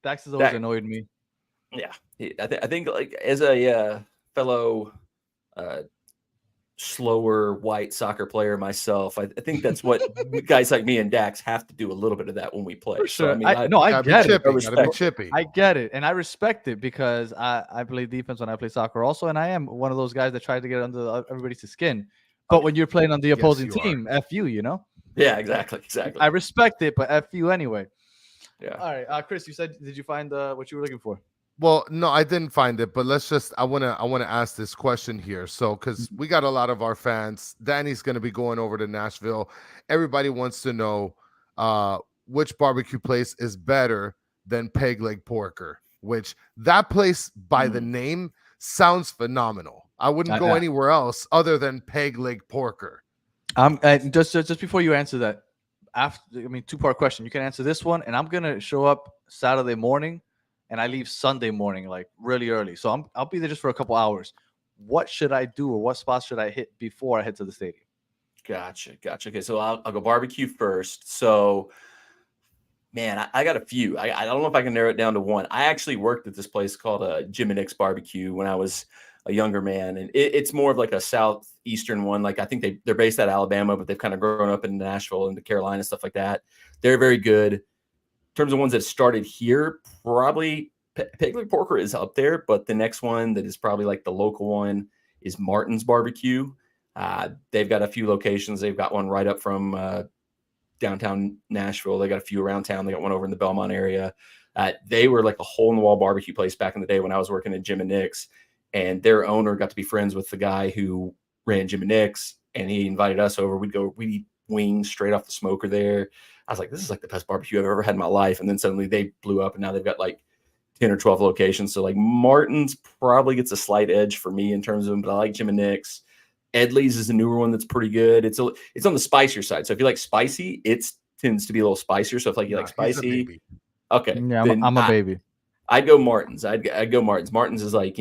Speaker 1: Dax
Speaker 2: has always
Speaker 1: Dak-
Speaker 2: annoyed me.
Speaker 1: yeah, I think like as a fellow slower white soccer player myself, I think that's what guys like me and Dax have to do a little bit of that when we play.
Speaker 2: For
Speaker 1: So
Speaker 2: sure.
Speaker 1: I mean, I
Speaker 3: Gotta be
Speaker 2: get it.
Speaker 3: chippy. Gotta be
Speaker 1: respect it.
Speaker 3: chippy.
Speaker 2: I get it, and I respect it because I play defense when I play soccer also, and I am one of those guys that try to get under everybody's skin. But when you're playing on the opposing
Speaker 3: you are.
Speaker 2: team, F you, you know?
Speaker 1: Yeah, exactly.
Speaker 2: I respect it, but F you anyway.
Speaker 1: Yeah.
Speaker 2: All right, Chris, you said, did you find what you were looking for?
Speaker 3: Well, no, I didn't find it, but I wanna ask this question here. So, because we got a lot of our fans, Danny's gonna be going over to Nashville. Everybody wants to know which barbecue place is better than Peg Leg Porker. Which that place, by the name, sounds phenomenal. I wouldn't go anywhere else other than Peg Leg Porker.
Speaker 2: Just before you answer that, two-part question. You can answer this one, and I'm gonna show up Saturday morning. And I leave Sunday morning, like really early. So I'll be there just for a couple hours. What should I do, or what spots should I hit before I head to the stadium?
Speaker 1: Gotcha. Okay, so I'll go barbecue first. So, man, I got a few. I don't know if I can narrow it down to one. I actually worked at this place called Jim and Nick's Barbecue when I was a younger man, and it's more of like a southeastern one. Like I think they're based out of Alabama, but they've kind of grown up in Nashville and the Carolina, stuff like that. They're very good. In terms of ones that started here, probably Peg Leg Porker is up there, but the next one that is probably like the local one is Martin's Barbecue. They've got a few locations. They've got one right up from downtown Nashville. They got a few around town. They got one over in the Belmont area. They were like a hole-in-the-wall barbecue place back in the day when I was working at Jim and Nick's, and their owner got to be friends with the guy who ran Jim and Nick's, and he invited us over. We'd eat wings straight off the smoker there. I was like, this is like the best barbecue I've ever had in my life. And then suddenly they blew up, and now they've got like 10 or 12 locations. So like Martin's probably gets a slight edge for me in terms of them, but I like Jim and Nick's. Edley's is a newer one that's pretty good. It's on the spicier side. So if you like spicy, it tends to be a little spicier. So if like you like spicy, okay.
Speaker 2: Yeah, I'm a baby.
Speaker 1: I'd go Martin's. I'd go Martin's. Martin's is like,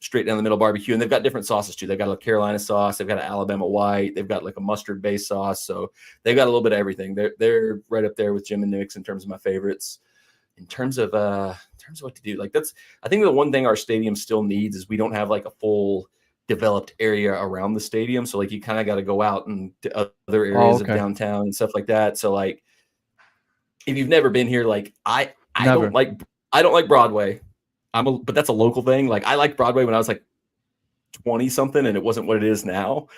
Speaker 1: straight down the middle barbecue, and they've got different sauces too. They've got a Carolina sauce, they've got an Alabama white, they've got like a mustard based sauce. So they've got a little bit of everything. They're right up there with Jim and Nick's in terms of my favorites. In terms of what to do, like I think the one thing our stadium still needs is we don't have like a full developed area around the stadium. So like you kind of got to go out and to other areas of downtown and stuff like that. So like if you've never been here, like I don't like Broadway. But that's a local thing. Like I liked Broadway when I was like 20 something, and it wasn't what it is now.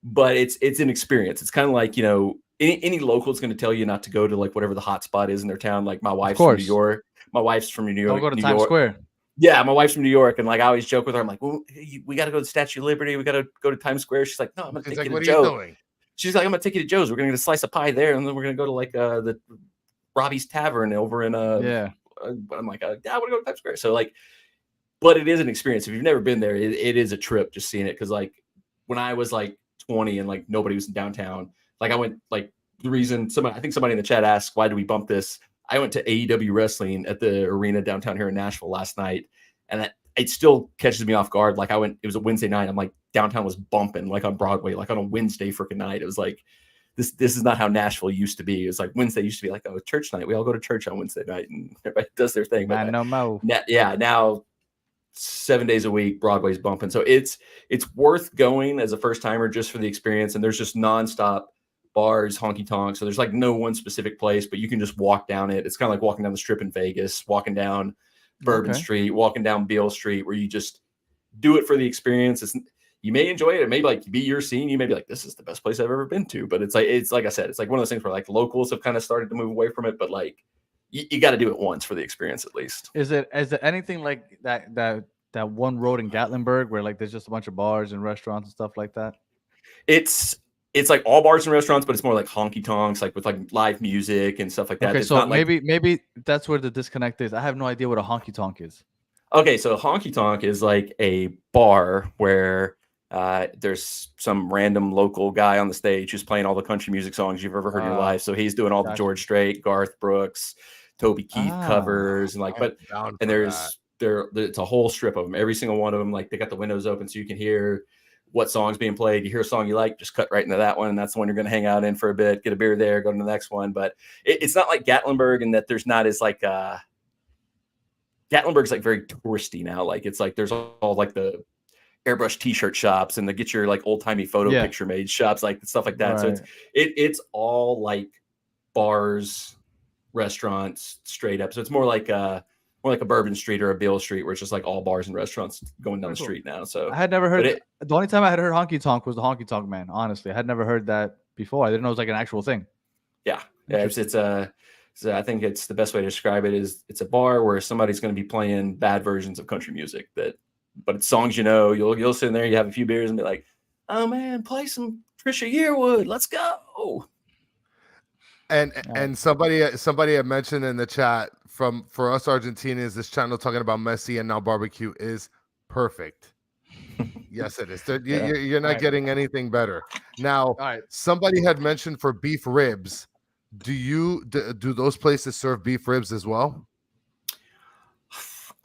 Speaker 1: But it's an experience. It's kind of like, any local is going to tell you not to go to like whatever the hot spot is in their town. Like my wife's from New York. My wife's from New York.
Speaker 2: Don't go to Times Square.
Speaker 1: Yeah, my wife's from New York, and like I always joke with her. I'm like, well, we got to go to the Statue of Liberty. We got to go to Times Square. She's like, no, I'm going to take you to Joe's. She's like, I'm going to take you to Joe's. We're going to get a slice of pie there, and then we're going to go to like the Robbie's Tavern over in I'm like, I want to go to Times Square. So like, but it is an experience. If you've never been there, it is a trip just seeing it. Because like when I was like 20 and like nobody was in downtown, like I went like the reason I think somebody in the chat asked, why do we bump this? I went to AEW wrestling at the arena downtown here in Nashville last night, and it still catches me off guard. Like it was a Wednesday night. I'm like, downtown was bumping like on Broadway, like on a Wednesday freaking night. It was like, this is not how Nashville used to be. It was like Wednesday used to be like, oh, church night. We all go to church on Wednesday night, and everybody does their thing. But now 7 days a week, Broadway's bumping. So it's worth going as a first timer just for the experience. And there's just nonstop bars, honky tonks. So there's like no one specific place, but you can just walk down it. It's kind of like walking down the Strip in Vegas, walking down Bourbon Street, walking down Beale Street, where you just do it for the experience. You may enjoy it. It may like be your scene. You may be like, this is the best place I've ever been to. But it's like I said, it's like one of those things where like locals have kind of started to move away from it. But like you got to do it once for the experience at least.
Speaker 2: Is it anything like that one road in Gatlinburg where like there's just a bunch of bars and restaurants and stuff like that?
Speaker 1: It's like all bars and restaurants, but it's more like honky tonks, like with like live music and stuff like that.
Speaker 2: Okay,
Speaker 1: it's
Speaker 2: so
Speaker 1: not
Speaker 2: maybe that's where the disconnect is. I have no idea what a honky tonk is.
Speaker 1: Okay, so honky tonk is like a bar where there's some random local guy on the stage who's playing all the country music songs you've ever heard in your life. So he's doing all the George Strait, Garth Brooks, Toby Keith covers, and like, and there's it's a whole strip of them. Every single one of them, like they got the windows open so you can hear what song's being played. You hear a song you like, just cut right into that one, and that's the one you're going to hang out in for a bit, get a beer there, go to the next one. But it's not like Gatlinburg in that there's not as like Gatlinburg's like very touristy now. Like it's like there's all like the airbrush t-shirt shops and the get your like old-timey photo picture made shops, like stuff like that. Right. So it's all like bars, restaurants straight up. So it's more like a Bourbon Street or a Beale Street where it's just like all bars and restaurants going down the street now. So
Speaker 2: I had never heard the only time I had heard honky tonk was the Honky Tonk Man. Honestly, I had never heard that before. I didn't know it was like an actual thing.
Speaker 1: Yeah. So I think it's the best way to describe it is it's a bar where somebody's going to be playing bad versions of country music but it's songs, you'll sit in there, you have a few beers and be like, oh man, play some Trisha Yearwood. Let's go.
Speaker 3: And somebody had mentioned in the chat for us Argentinians, this channel talking about Messi and now barbecue is perfect. Yes, it is. You're not getting anything better. Now, somebody had mentioned for beef ribs. Do those places serve beef ribs as well?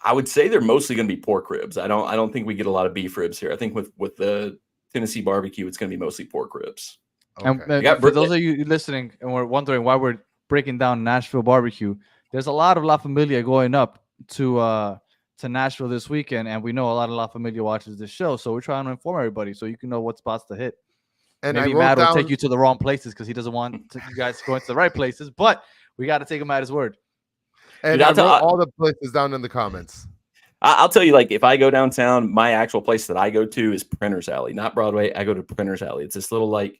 Speaker 1: I would say they're mostly going to be pork ribs. I don't think we get a lot of beef ribs here. I think with the Tennessee barbecue, it's going to be mostly pork ribs.
Speaker 2: Okay. And for those of you listening and we're wondering why we're breaking down Nashville barbecue, there's a lot of La Familia going up to Nashville this weekend, and we know a lot of La Familia watches this show, so we're trying to inform everybody so you can know what spots to hit. And maybe Matt will take you to the wrong places because he doesn't want you guys going to the right places, but we got to take him at his word.
Speaker 3: And I wrote all the places down in the comments.
Speaker 1: I'll tell you, like, if I go downtown, my actual place that I go to is Printer's Alley, not Broadway. I go to Printer's Alley. It's this little like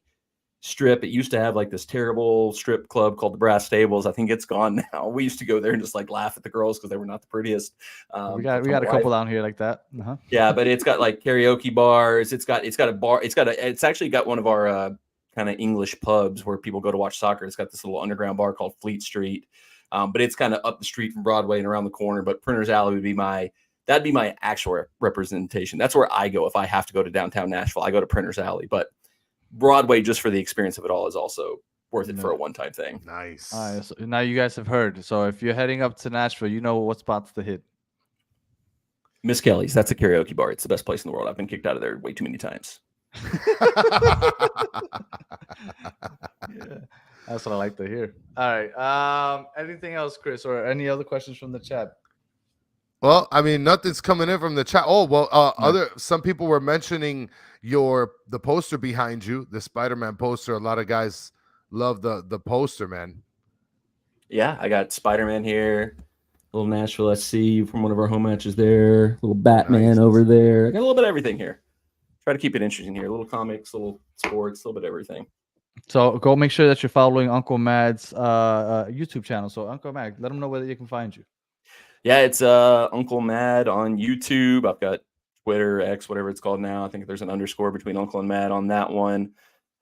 Speaker 1: strip. It used to have like this terrible strip club called the Brass Stables. I think it's gone now. We used to go there and just like laugh at the girls because they were not the prettiest.
Speaker 2: We got a couple down here like that.
Speaker 1: Yeah, but it's got like karaoke bars. It's got a bar. It's actually got one of our kind of English pubs where people go to watch soccer. It's got this little underground bar called Fleet Street. But it's kind of up the street from Broadway and around the corner. But Printer's Alley would be that'd be my actual representation. That's where I go if I have to go to downtown Nashville. I go to Printer's Alley. But Broadway, just for the experience of it all, is also worth it for a one-time thing.
Speaker 3: Nice.
Speaker 2: All right, so now you guys have heard. So if you're heading up to Nashville, you know what spots to hit.
Speaker 1: Miss Kelly's. That's a karaoke bar. It's the best place in the world. I've been kicked out of there way too many times.
Speaker 2: Yeah. That's what I like to hear. All right. Anything else, Chris, or any other questions from the chat?
Speaker 3: Well, I mean, nothing's coming in from the chat. Oh, well, some people were mentioning the poster behind you, the Spider-Man poster. A lot of guys love the poster, man.
Speaker 1: Yeah, I got Spider-Man here, little Nashville SC from one of our home matches there, little Batman over there. I got a little bit of everything here. Try to keep it interesting here. Little comics, little sports, a little bit of everything.
Speaker 2: So go make sure that you're following Uncle Mad's YouTube channel. So Uncle Mad, let them know where they can find you.
Speaker 1: Yeah, it's Uncle Mad on YouTube. I've got Twitter, X, whatever it's called now. I think there's an underscore between Uncle and Mad on that one.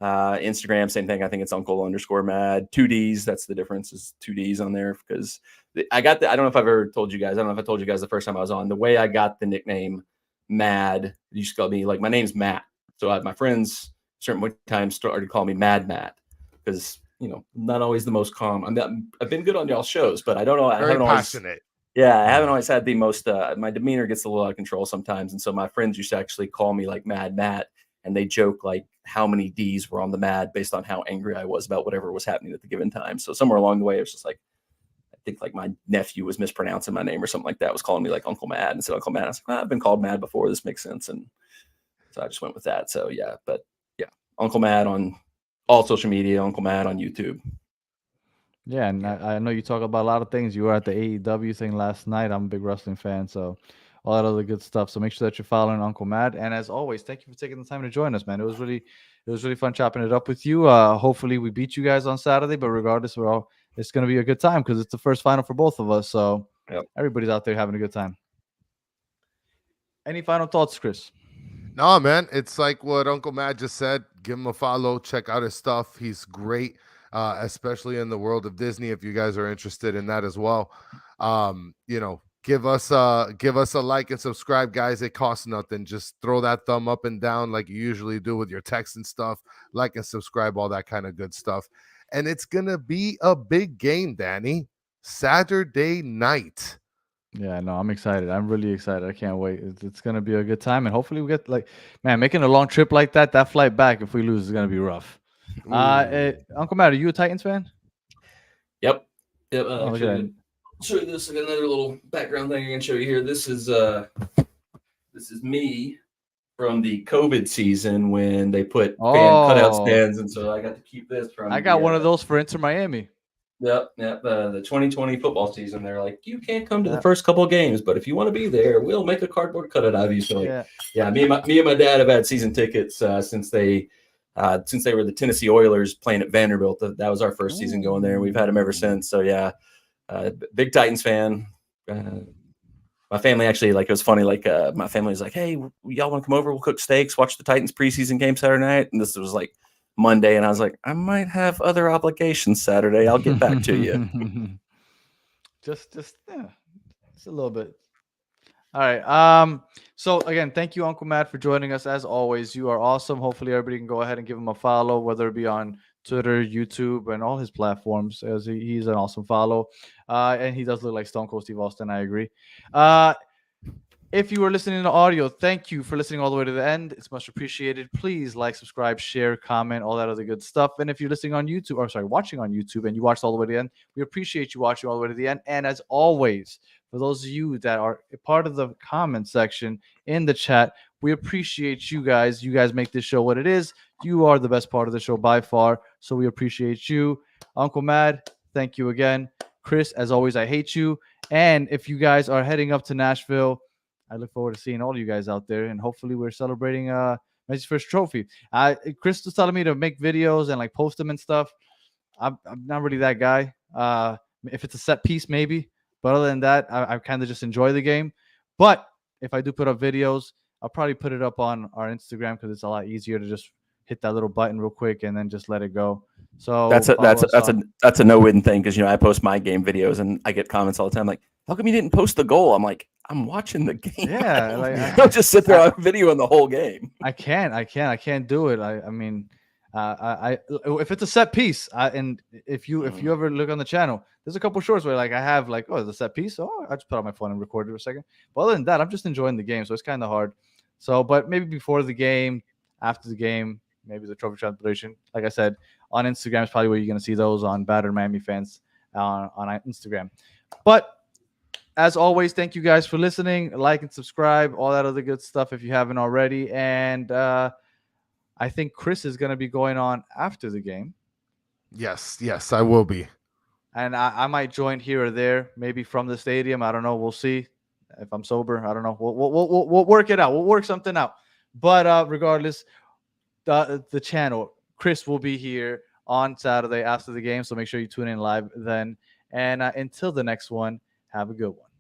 Speaker 1: Instagram, same thing. I think it's Uncle_Mad. 2 Ds. That's the difference, is 2 Ds on there because I don't know if I've ever told you guys. I don't know if I told you guys the first time I was on. The way I got the nickname Mad, you just called me like my name's Matt. So my friends certain times started calling me Mad Matt because not always the most calm. I've been good on y'all's shows, but I don't know. I haven't
Speaker 3: passionate.
Speaker 1: I haven't always had the most. My demeanor gets a little out of control sometimes, and so my friends used to actually call me like Mad Matt, and they joke like how many D's were on the Mad based on how angry I was about whatever was happening at the given time. So somewhere along the way, it was just like I think like my nephew was mispronouncing my name or something like that. Was calling me like Uncle Mad, and so Uncle Mad. I was like, I've been called Mad before. This makes sense, and so I just went with that. So yeah, but yeah, Uncle Mad on all social media, Uncle Mad on YouTube.
Speaker 2: Yeah, and I know you talk about a lot of things. You were at the AEW thing last night. I'm a big wrestling fan, so all that other good stuff. So make sure that you're following Uncle Mad. And as always, thank you for taking the time to join us, man. It was really fun chopping it up with you. Hopefully we beat you guys on Saturday, but regardless, it's going to be a good time because it's the first final for both of us. So Everybody's out there having a good time. Any final thoughts, Chris?
Speaker 3: No, man. It's like what Uncle Mad just said. Give him a follow. Check out his stuff. He's great. Especially in the world of Disney, if you guys are interested in that as well. Give us a like and subscribe, guys. It costs nothing. Just throw that thumb up and down like you usually do with your text and stuff. Like and subscribe, all that kind of good stuff. And it's gonna be a big game, Danny. Saturday night.
Speaker 2: Yeah, no, I'm excited. I'm really excited. I can't wait. It's gonna be a good time, and hopefully we get man, making a long trip like that. That flight back, if we lose, is gonna be rough. Uncle Matt, are you a Titans fan?
Speaker 1: Yep. Yep.
Speaker 2: Oh, look at that.
Speaker 1: Show you this, like another little background thing I can show you here. This is me from the COVID season when they put fan cutout stands, and so I got to keep this from.
Speaker 2: I got one of those for Inter Miami.
Speaker 1: Yep. The 2020 football season. They're like, you can't come to the first couple of games, but if you want to be there, we'll make a cardboard cutout out of you. So me and my dad have had season tickets since they were the Tennessee Oilers playing at Vanderbilt. That was our first season going there, and we've had them ever since. So big Titans fan. My family actually, like, it was funny. Like, my family was like, "Hey, y'all want to come over? We'll cook steaks, watch the Titans preseason game Saturday night." And this was like Monday, and I was like, "I might have other obligations Saturday. I'll get back to you."
Speaker 2: just a little bit. All right. So again, thank you, Uncle Matt, for joining us. As always, you are awesome. Hopefully, everybody can go ahead and give him a follow, whether it be on Twitter, YouTube, and all his platforms, as he's an awesome follow. And he does look like Stone Cold Steve Austin. I agree. If you were listening to audio, thank you for listening all the way to the end. It's much appreciated. Please like, subscribe, share, comment, all that other good stuff. And if you're listening on YouTube, watching on YouTube, and you watched all the way to the end, we appreciate you watching all the way to the end. And as always, for those of you that are a part of the comment section in the chat, we appreciate you guys. You guys make this show what it is. You are the best part of the show by far. So we appreciate you. Uncle Mad, thank you again. Chris, as always, I hate you. And if you guys are heading up to Nashville, I look forward to seeing all of you guys out there, and hopefully we're celebrating Messi's first trophy. Chris was telling me to make videos and like post them and stuff. I'm not really that guy. If it's a set piece, maybe. But other than that, I kind of just enjoy the game. But if I do put up videos, I'll probably put it up on our Instagram because it's a lot easier to just hit that little button real quick and then just let it go. So
Speaker 1: that's a no-win thing, because I post my game videos and I get comments all the time like, "How come you didn't post the goal?" I'm like, I'm watching the game.
Speaker 2: Yeah, like,
Speaker 1: don't just sit there on video in the whole game.
Speaker 2: I can't do it. I mean, if it's a set piece, and if you ever look on the channel, there's a couple shorts where like I have like, oh, it's a set piece. Oh, I just put on my phone and record it for a second. But other than that, I'm just enjoying the game, so it's kind of hard. So, but maybe before the game, after the game, maybe the trophy celebration. Like I said, on Instagram is probably where you're gonna see those on Battered Miami Fans on Instagram. But as always, thank you guys for listening. Like and subscribe, all that other good stuff if you haven't already. And I think Chris is going to be going on after the game.
Speaker 3: Yes, I will be.
Speaker 2: And I might join here or there, maybe from the stadium. I don't know. We'll see if I'm sober. I don't know. We'll work it out. We'll work something out. But regardless, the channel, Chris will be here on Saturday after the game. So make sure you tune in live then. And until the next one, have a good one.